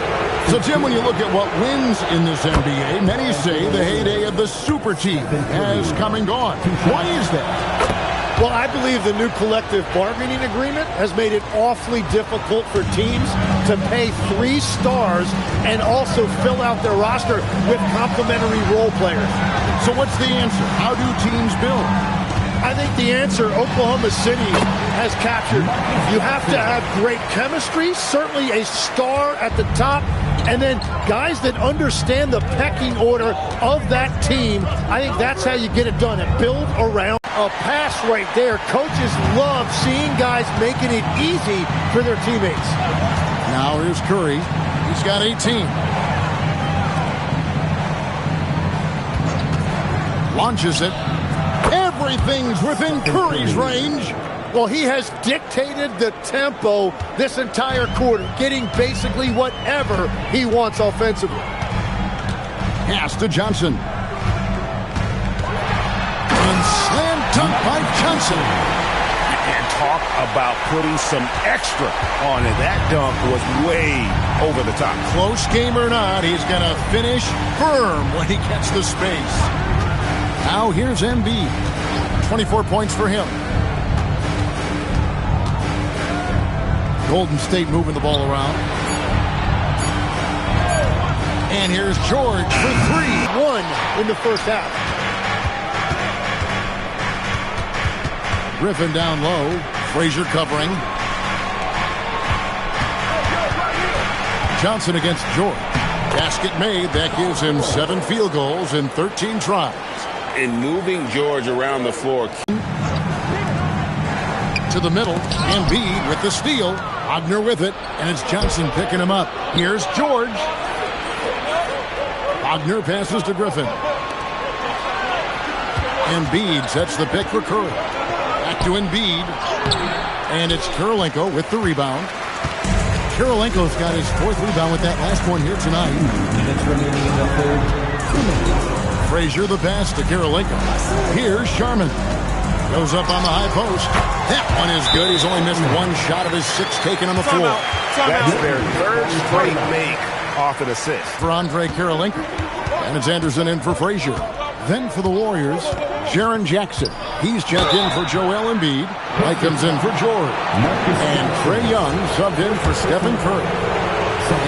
So, Tim, when you look at what wins in this NBA, many say the heyday of the super team has come and gone. Why is that? Well, I believe the new collective bargaining agreement has made it awfully difficult for teams to pay 3 stars and also fill out their roster with complementary role players. So what's the answer? How do teams build? I think the answer Oklahoma City has captured. You have to have great chemistry, certainly a star at the top, and then guys that understand the pecking order of that team. I think that's how you get it done, and build around a pass right there. Coaches love seeing guys making it easy for their teammates. Now here's Curry. He's got 18. Launches it. Everything's within Curry's range. Well, he has dictated the tempo this entire quarter, getting basically whatever he wants offensively. Pass to Johnson. And slam dunk by Johnson. And talk about putting some extra on it. That dunk was way over the top. Close game or not, he's going to finish firm when he gets the space. Now here's Embiid. 24 points for him. Golden State moving the ball around. And here's George for 3-1 in the first half. Griffin down low. Frazier covering. Johnson against George. Basket made. That gives him 7 field goals in 13 tries. And moving George around the floor. To the middle. Embiid with the steal. Wagner with it. And it's Johnson picking him up. Here's George. Wagner passes to Griffin. Embiid sets the pick for Curry. Back to Embiid. And it's Kirilenko with the rebound. Kirilenko's got his 4th rebound with that last one here tonight. Minutes remaining in the third. 2 minutes. Frazier the pass to Kirilenko. Here's Sharman. Goes up on the high post. That one is good. He's only missed 1 shot of his 6 taken on the floor. That's their 3rd straight make off an assist. For Andre Kirilenko. And it's Anderson in for Frazier. Then for the Warriors, Jaren Jackson. He's checked in for Joel Embiid. Mike comes in for George. And Trae Young subbed in for Stephen Curry.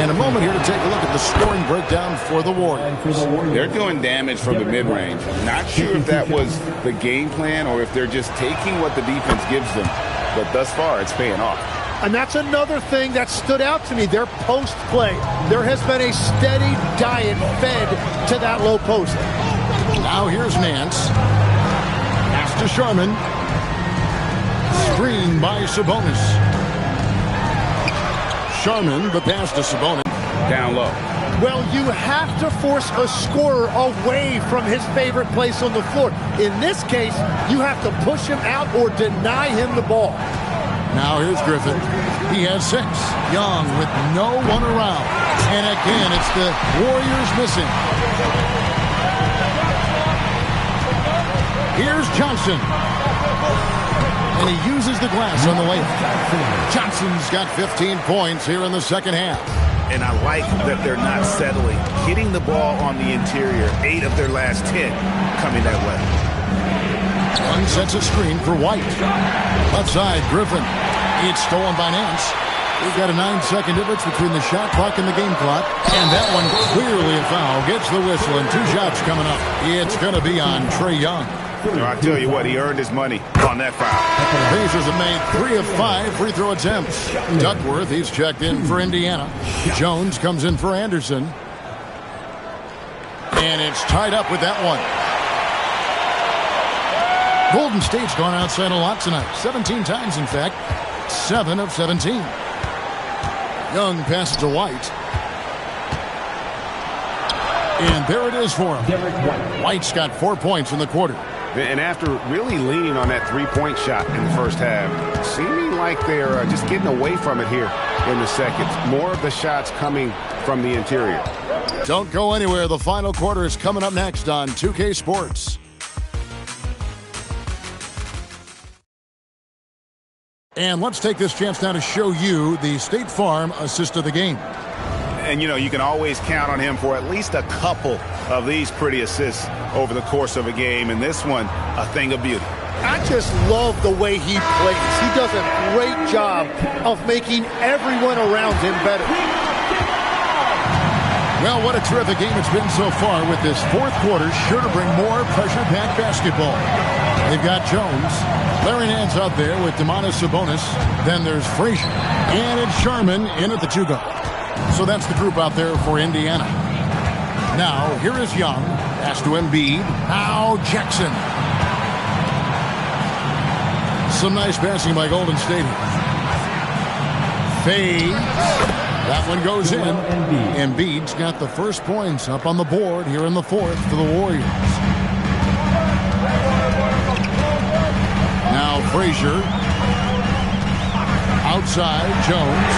And a moment here to take a look at the scoring breakdown for the Warriors. They're doing damage from the mid-range. Not sure if that was the game plan or if they're just taking what the defense gives them. But thus far, it's paying off. And that's another thing that stood out to me, their post play. There has been a steady diet fed to that low post. Now here's Nance. Pass to Sharman. Screen by Sabonis. Sharman, the pass to Sabonis. Down low. Well, you have to force a scorer away from his favorite place on the floor. In this case, you have to push him out or deny him the ball. Now here's Griffin. He has 6. Young with no one around. And again, it's the Warriors missing. Here's Johnson. And he uses the glass on the way. Johnson's got 15 points here in the second half. And I like that they're not settling. Hitting the ball on the interior, 8 of their last 10 coming that way. Young sets a screen for White. Left side, Griffin. It's stolen by Nance. We've got a 9-second difference between the shot clock and the game clock. And that one clearly a foul. Gets the whistle and 2 shots coming up. It's going to be on Trae Young. I tell you what, he earned his money on that foul. Pacers have made 3 of 5 free throw attempts. Duckworth, he's checked in for Indiana. Jones comes in for Anderson. And it's tied up with that one. Golden State's gone outside a lot tonight. 17 times, in fact. 7 of 17. Young passes to White. And there it is for him. White's got 4 points in the quarter. And after really leaning on that three-point shot in the first half, seeming like they're just getting away from it here in the second. More of the shots coming from the interior. Don't go anywhere. The final quarter is coming up next on 2K Sports. And let's take this chance now to show you the State Farm assist of the game. And, you know, you can always count on him for at least a couple of these pretty assists over the course of a game. And this one, a thing of beauty. I just love the way he plays. He does a great job of making everyone around him better. Well, what a terrific game it's been so far, with this fourth quarter sure to bring more pressure-packed basketball. They've got Jones. Larry Nance out there with Domantas Sabonis. Then there's Frazier. And it's Sharman in at the two-guard. So that's the group out there for Indiana. Now, here is Young. Pass to Embiid. Now Jackson. Some nice passing by Golden State. Fades. That one goes in. Embiid's got the first points up on the board here in the fourth for the Warriors. Now Frazier. Outside, Jones.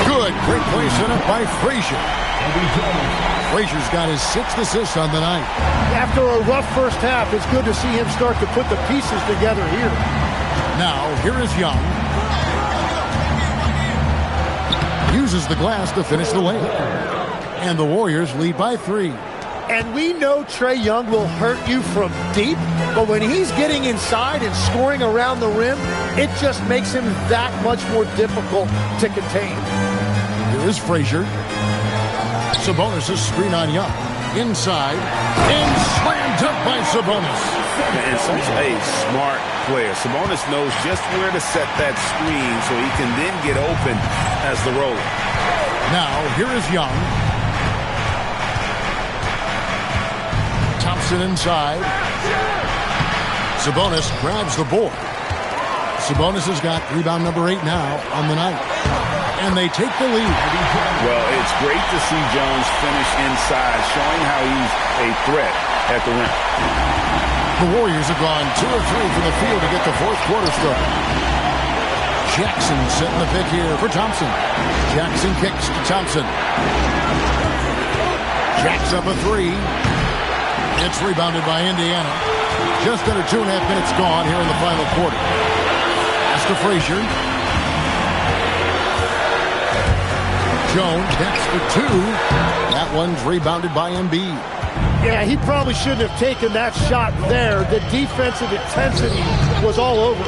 Good. Great play set up by Frazier. Frazier's got his 6th assist on the night. After a rough first half, it's good to see him start to put the pieces together here. Now, here is Young. Uses the glass to finish the layup. And the Warriors lead by 3. And we know Trae Young will hurt you from deep, but when he's getting inside and scoring around the rim, it just makes him that much more difficult to contain. Here is Frazier. Sabonis' screen on Young. Inside. And slammed up by Sabonis. And such a smart player. Sabonis knows just where to set that screen so he can then get open as the roller. Now, here is Young. Thompson inside. Sabonis grabs the board. Sabonis has got rebound number 8 now on the night. And they take the lead. Well, it's great to see Jones finish inside, showing how he's a threat at the rim. The Warriors have gone 2 of 3 from the field to get the fourth quarter started. Jackson setting the pick here for Thompson. Jackson kicks to Thompson. Jacks up a 3. It's rebounded by Indiana. Just under 2.5 minutes gone here in the final quarter. Pass to Frazier. Jones gets for 2. That one's rebounded by Embiid. Yeah, he probably shouldn't have taken that shot there. The defensive intensity was all over.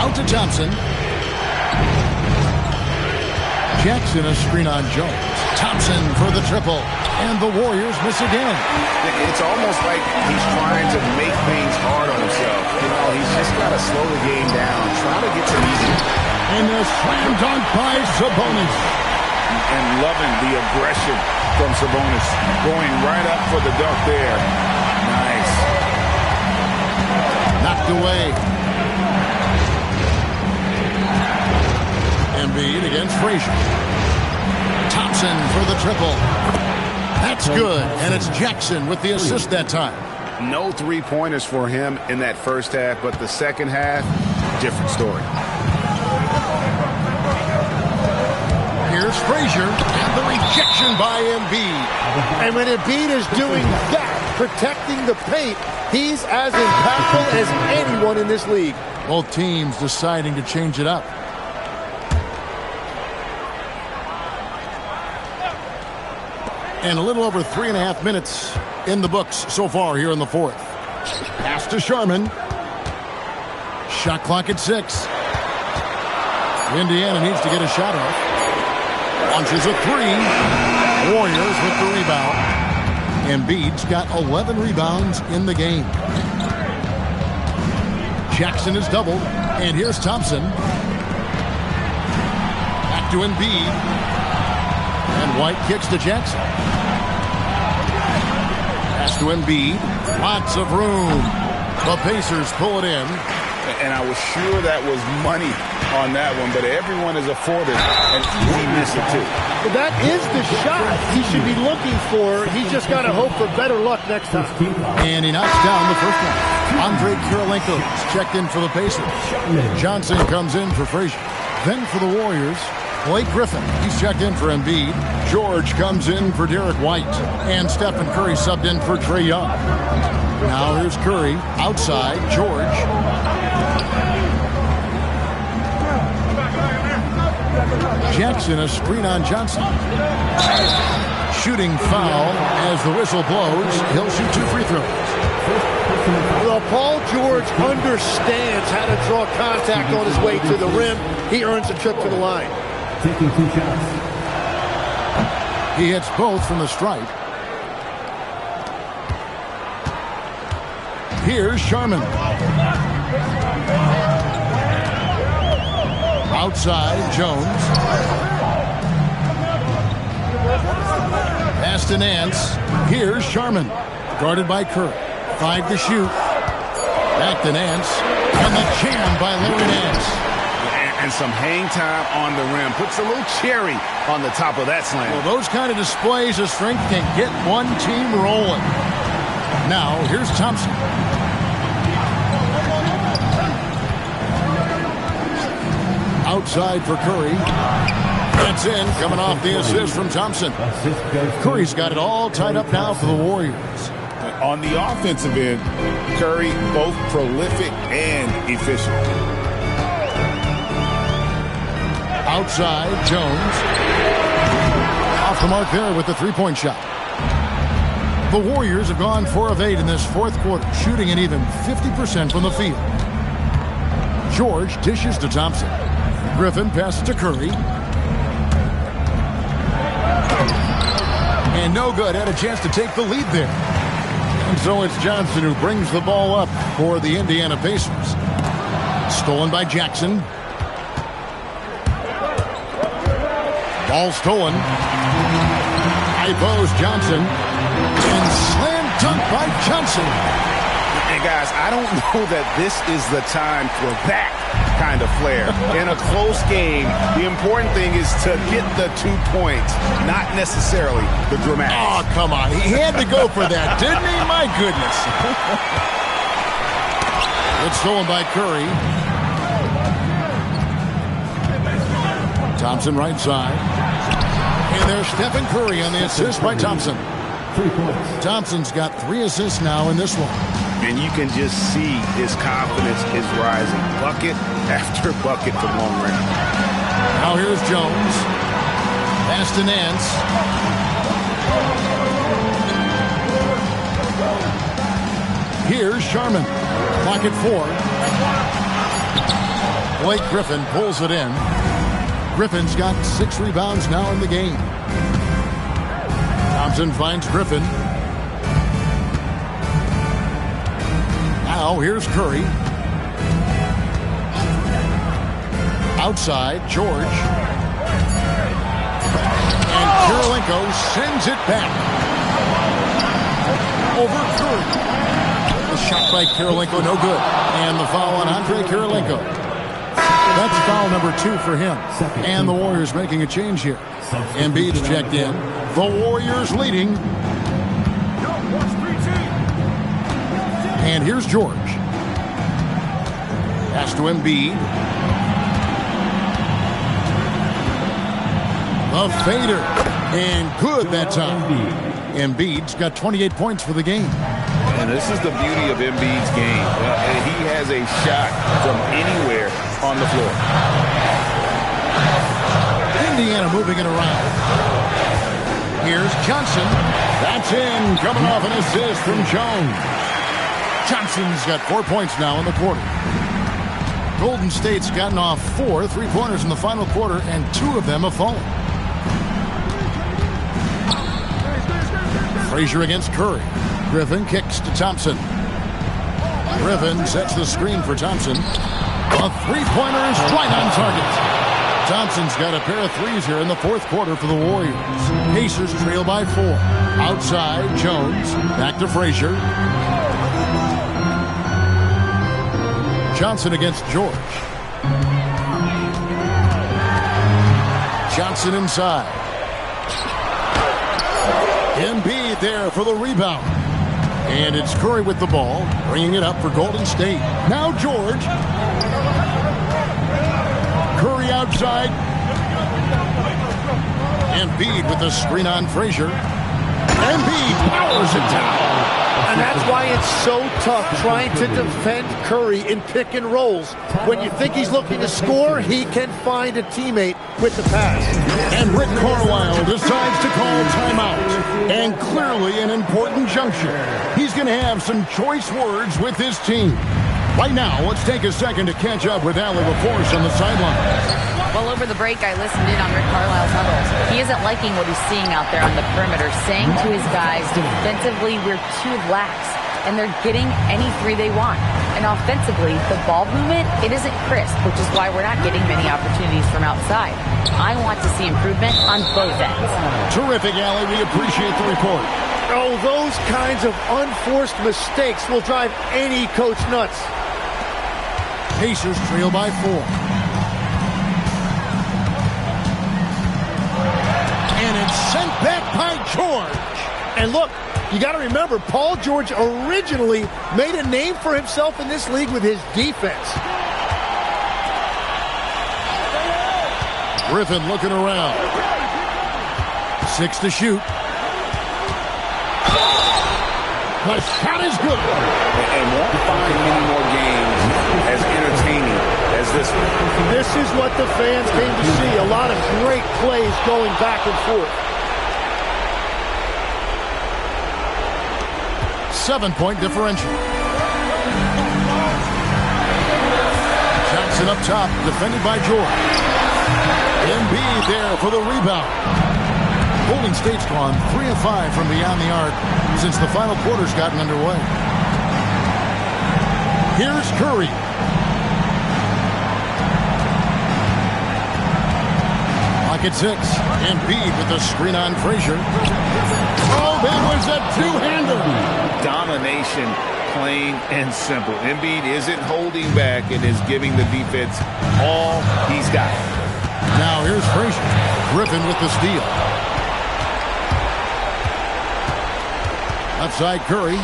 Out to Thompson. Jackson a screen on Jones. Thompson for the triple. And the Warriors miss again. It's almost like he's trying to make things hard on himself. You know, he's just got to slow the game down, try to get some easy. And a slam dunk by Sabonis. And loving the aggression from Sabonis. Going right up for the dunk there. Nice. Knocked away. Embiid against Frazier. Thompson for the triple. That's good. And it's Jackson with the assist that time. No three-pointers for him in that first half, but the second half, different story. Here's Frazier, and the rejection by Embiid. And when Embiid is doing that, protecting the paint, he's as impactful as anyone in this league. Both teams deciding to change it up. And a little over 3.5 minutes in the books so far here in the fourth. Pass to Sharman. Shot clock at 6. Indiana needs to get a shot off. Launches a 3. Warriors with the rebound. Embiid's got 11 rebounds in the game. Jackson is doubled. And here's Thompson. Back to Embiid. And White kicks to Jackson. Pass to Embiid. Lots of room. The Pacers pull it in. And I was sure that was money on that one, but everyone is afforded an easy miss or two. But that is the shot he should be looking for. He's just got to hope for better luck next time. And he knocks down the first one. Andrei Kirilenko is checked in for the Pacers. Johnson comes in for Frazier. Then for the Warriors, Blake Griffin. He's checked in for Embiid. George comes in for Derek White. And Stephen Curry subbed in for Trae Young. Now here's Curry outside. George. Jackson, a screen on Johnson. Shooting foul as the whistle blows. He'll shoot 2 free throws. Well, Paul George understands how to draw contact on his way to the rim. He earns a trip to the line. Taking 2 shots. He hits both from the stripe. Here's Sharman. Outside, Jones. Pass to Nance. Here's Sharman. Guarded by Curry. 5 to shoot. Back to Nance. And the jam by Larry Nance. And some hang time on the rim. Puts a little cherry on the top of that slam. Well, those kind of displays of strength can get one team rolling. Now, here's Thompson. Outside for Curry. That's in, coming off the assist from Thompson. Curry's got it all tied up now for the Warriors. On the offensive end, Curry both prolific and efficient. Outside, Jones. Off the mark there with the three-point shot. The Warriors have gone 4 of 8 in this fourth quarter, shooting an even 50% from the field. George dishes to Thompson. Griffin passes to Curry. And no good. Had a chance to take the lead there. And so it's Johnson who brings the ball up for the Indiana Pacers. Stolen by Jackson. Ball stolen. High post, Johnson. And slam dunk by Johnson. And guys, I don't know that this is the time for that kind of flair. In a close game, the important thing is to get the 2 points, not necessarily the dramatic. Oh, come on. He had to go for that, didn't he? My goodness. It's stolen by Curry. Thompson right side. And there's Stephen Curry on the assist by Thompson. 3 points. Thompson's got 3 assists now in this one. And you can just see his confidence is rising. Bucket after bucket from long range. Now here's Jones. Pass to Nance. Here's Sharman. Clock at 4. Blake Griffin pulls it in. Griffin's got 6 rebounds now in the game. Thompson finds Griffin. Now here's Curry. Outside, George. And Kirilenko sends it back. Over Curry. The shot by Kirilenko, no good. And the foul on Andrei Kirilenko. That's foul number 2 for him. And the Warriors making a change here. Embiid's checked in. The Warriors leading. And here's George. Pass to Embiid. The fader. And good that time. Embiid's got 28 points for the game. And this is the beauty of Embiid's game. He has a shot from anywhere on the floor. Indiana moving it around. Here's Johnson. That's in. Coming off an assist from Jones. Johnson's got 4 points now in the quarter. Golden State's gotten off 4 3-pointers in the final quarter, and 2 of them have fallen. Frazier against Curry. Griffin kicks to Thompson. Griffin sets the screen for Thompson. A 3-pointer is right on target. Thompson's got a pair of 3s here in the fourth quarter for the Warriors. Pacers trail by 4. Outside, Jones. Back to Frazier. Johnson against George. Johnson inside. Embiid there for the rebound. And it's Curry with the ball, bringing it up for Golden State. Now George. Curry outside. Embiid with the screen on Frazier. Embiid powers it down. And that's why it's so tough trying to defend Curry in pick and rolls. When you think he's looking to score, he can find a teammate with the pass. And Rick Carlisle decides to call timeout. And clearly an important juncture. He's going to have some choice words with his team. Right now, let's take a second to catch up with Allie LaForce on the sideline. Well, over the break, I listened in on Rick Carlisle's huddles. He isn't liking what he's seeing out there on the perimeter, saying to his guys, defensively, we're too lax, and they're getting any three they want. And offensively, the ball movement, it isn't crisp, which is why we're not getting many opportunities from outside. I want to see improvement on both ends. Terrific, Allie. We appreciate the report. Oh, those kinds of unforced mistakes will drive any coach nuts. Pacers trail by 4. And it's sent back by George. And look, you got to remember, Paul George originally made a name for himself in this league with his defense. Griffin looking around. 6 to shoot. The shot is good. And won't find many more games as entertaining as this one. This is what the fans came to see. A lot of great plays going back and forth. 7-point differential. Johnson up top, defended by George. Embiid there for the rebound. Golden State's gone 3 of 5 from beyond the arc since the final quarter's gotten underway. Here's Curry. Lock at 6. Embiid with the screen on Frazier. Oh, that was a two-hander. Domination, plain and simple. Embiid isn't holding back and is giving the defense all he's got. Now here's Frazier. Griffin with the steal. Left side Curry.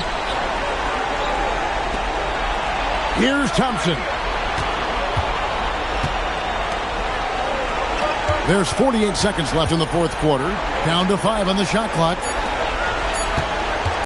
Here's Thompson. There's 48 seconds left in the fourth quarter. Down to 5 on the shot clock.